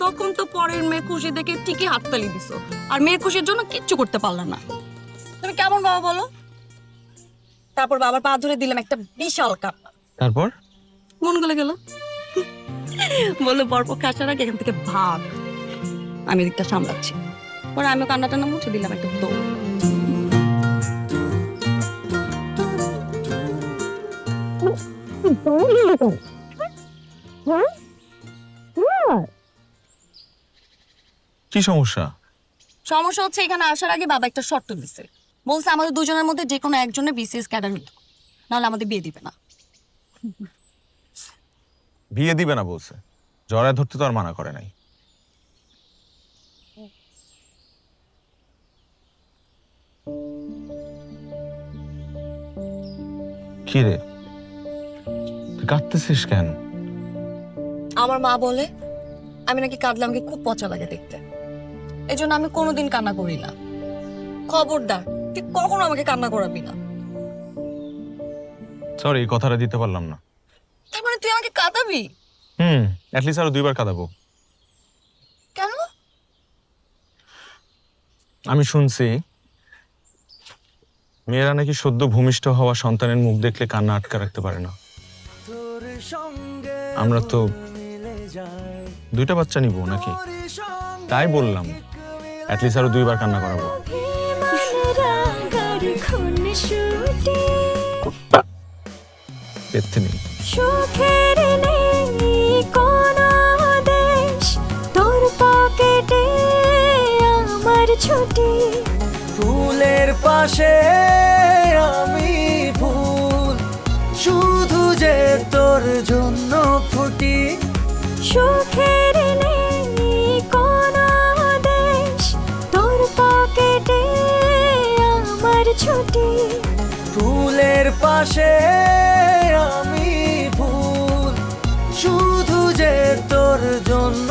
তখন তো পরের মেয়ে খুশি দেখে ঠিকই হাততালি দিছো, আর মেয়ের খুশির জন্য কিচ্ছু করতে পারলাম না। তুমি কেমন বাবা বলো? তারপর বাবার পা ধরে দিলাম একটা বিশাল কাপ, তারপর মন গলে গেল। বললো বরপক্ষে আসার আগে এখান থেকে ভাগ, আমি দিকটা সামলাচ্ছি। পরে আমিও কান্নাটা না মুছে দিলাম একটা দৌড়। কি সমস্যা? সমস্যা হচ্ছে এখানে আসার আগে বাবা একটা শর্ত দিছে, বলছে আমাদের দুজনের মধ্যে যে কোনো একজনের বিসিএস ক্যাডার নিতে, নাহলে আমাদের বিয়ে দিবে না। বিয়ে দিবে না বলছে, জড়ায় ধরতে তো আর মানা করে নাই। কি রে, তুই কাঁদতেছিস কেন? আমার মা বলে আমি নাকি কাঁদলে আমাকে খুব পচা লাগে দেখতে, এই জন্য আমি কোনোদিন কান্না করি না। খবরদার তুই কখনো আমাকে কান্না করাবি না। সরি, এই কথাটা দিতে পারলাম না। তার মানে তুই আমাকে কাঁদাবি? অ্যাটলিস্ট আরো 2 বার কাঁদাবো। কেন? আমি শুনছি মেয়েরা নাকি সদ্য ভূমিষ্ঠ হওয়া সন্তানের মুখ দেখলে কান্না আটকে রাখতে পারে না। আমরা তো 2টা বাচ্চা নিব নাকি, তাই বললাম অ্যাটলিস্ট আরো 2 বার কান্না করাবো। পেতনি সুখের নেই কোনো দেশ, তোর পকেটে আমার ছুটি। ফুলের পাশে আমি ফুল, শুধু যে তোর জন্য ফুটি। সুখের নেই কোনো দেশ, তোর পকেটে আমার ছুটি। ফুলের পাশে আমি ফুল, শুধু যে তোর জন্য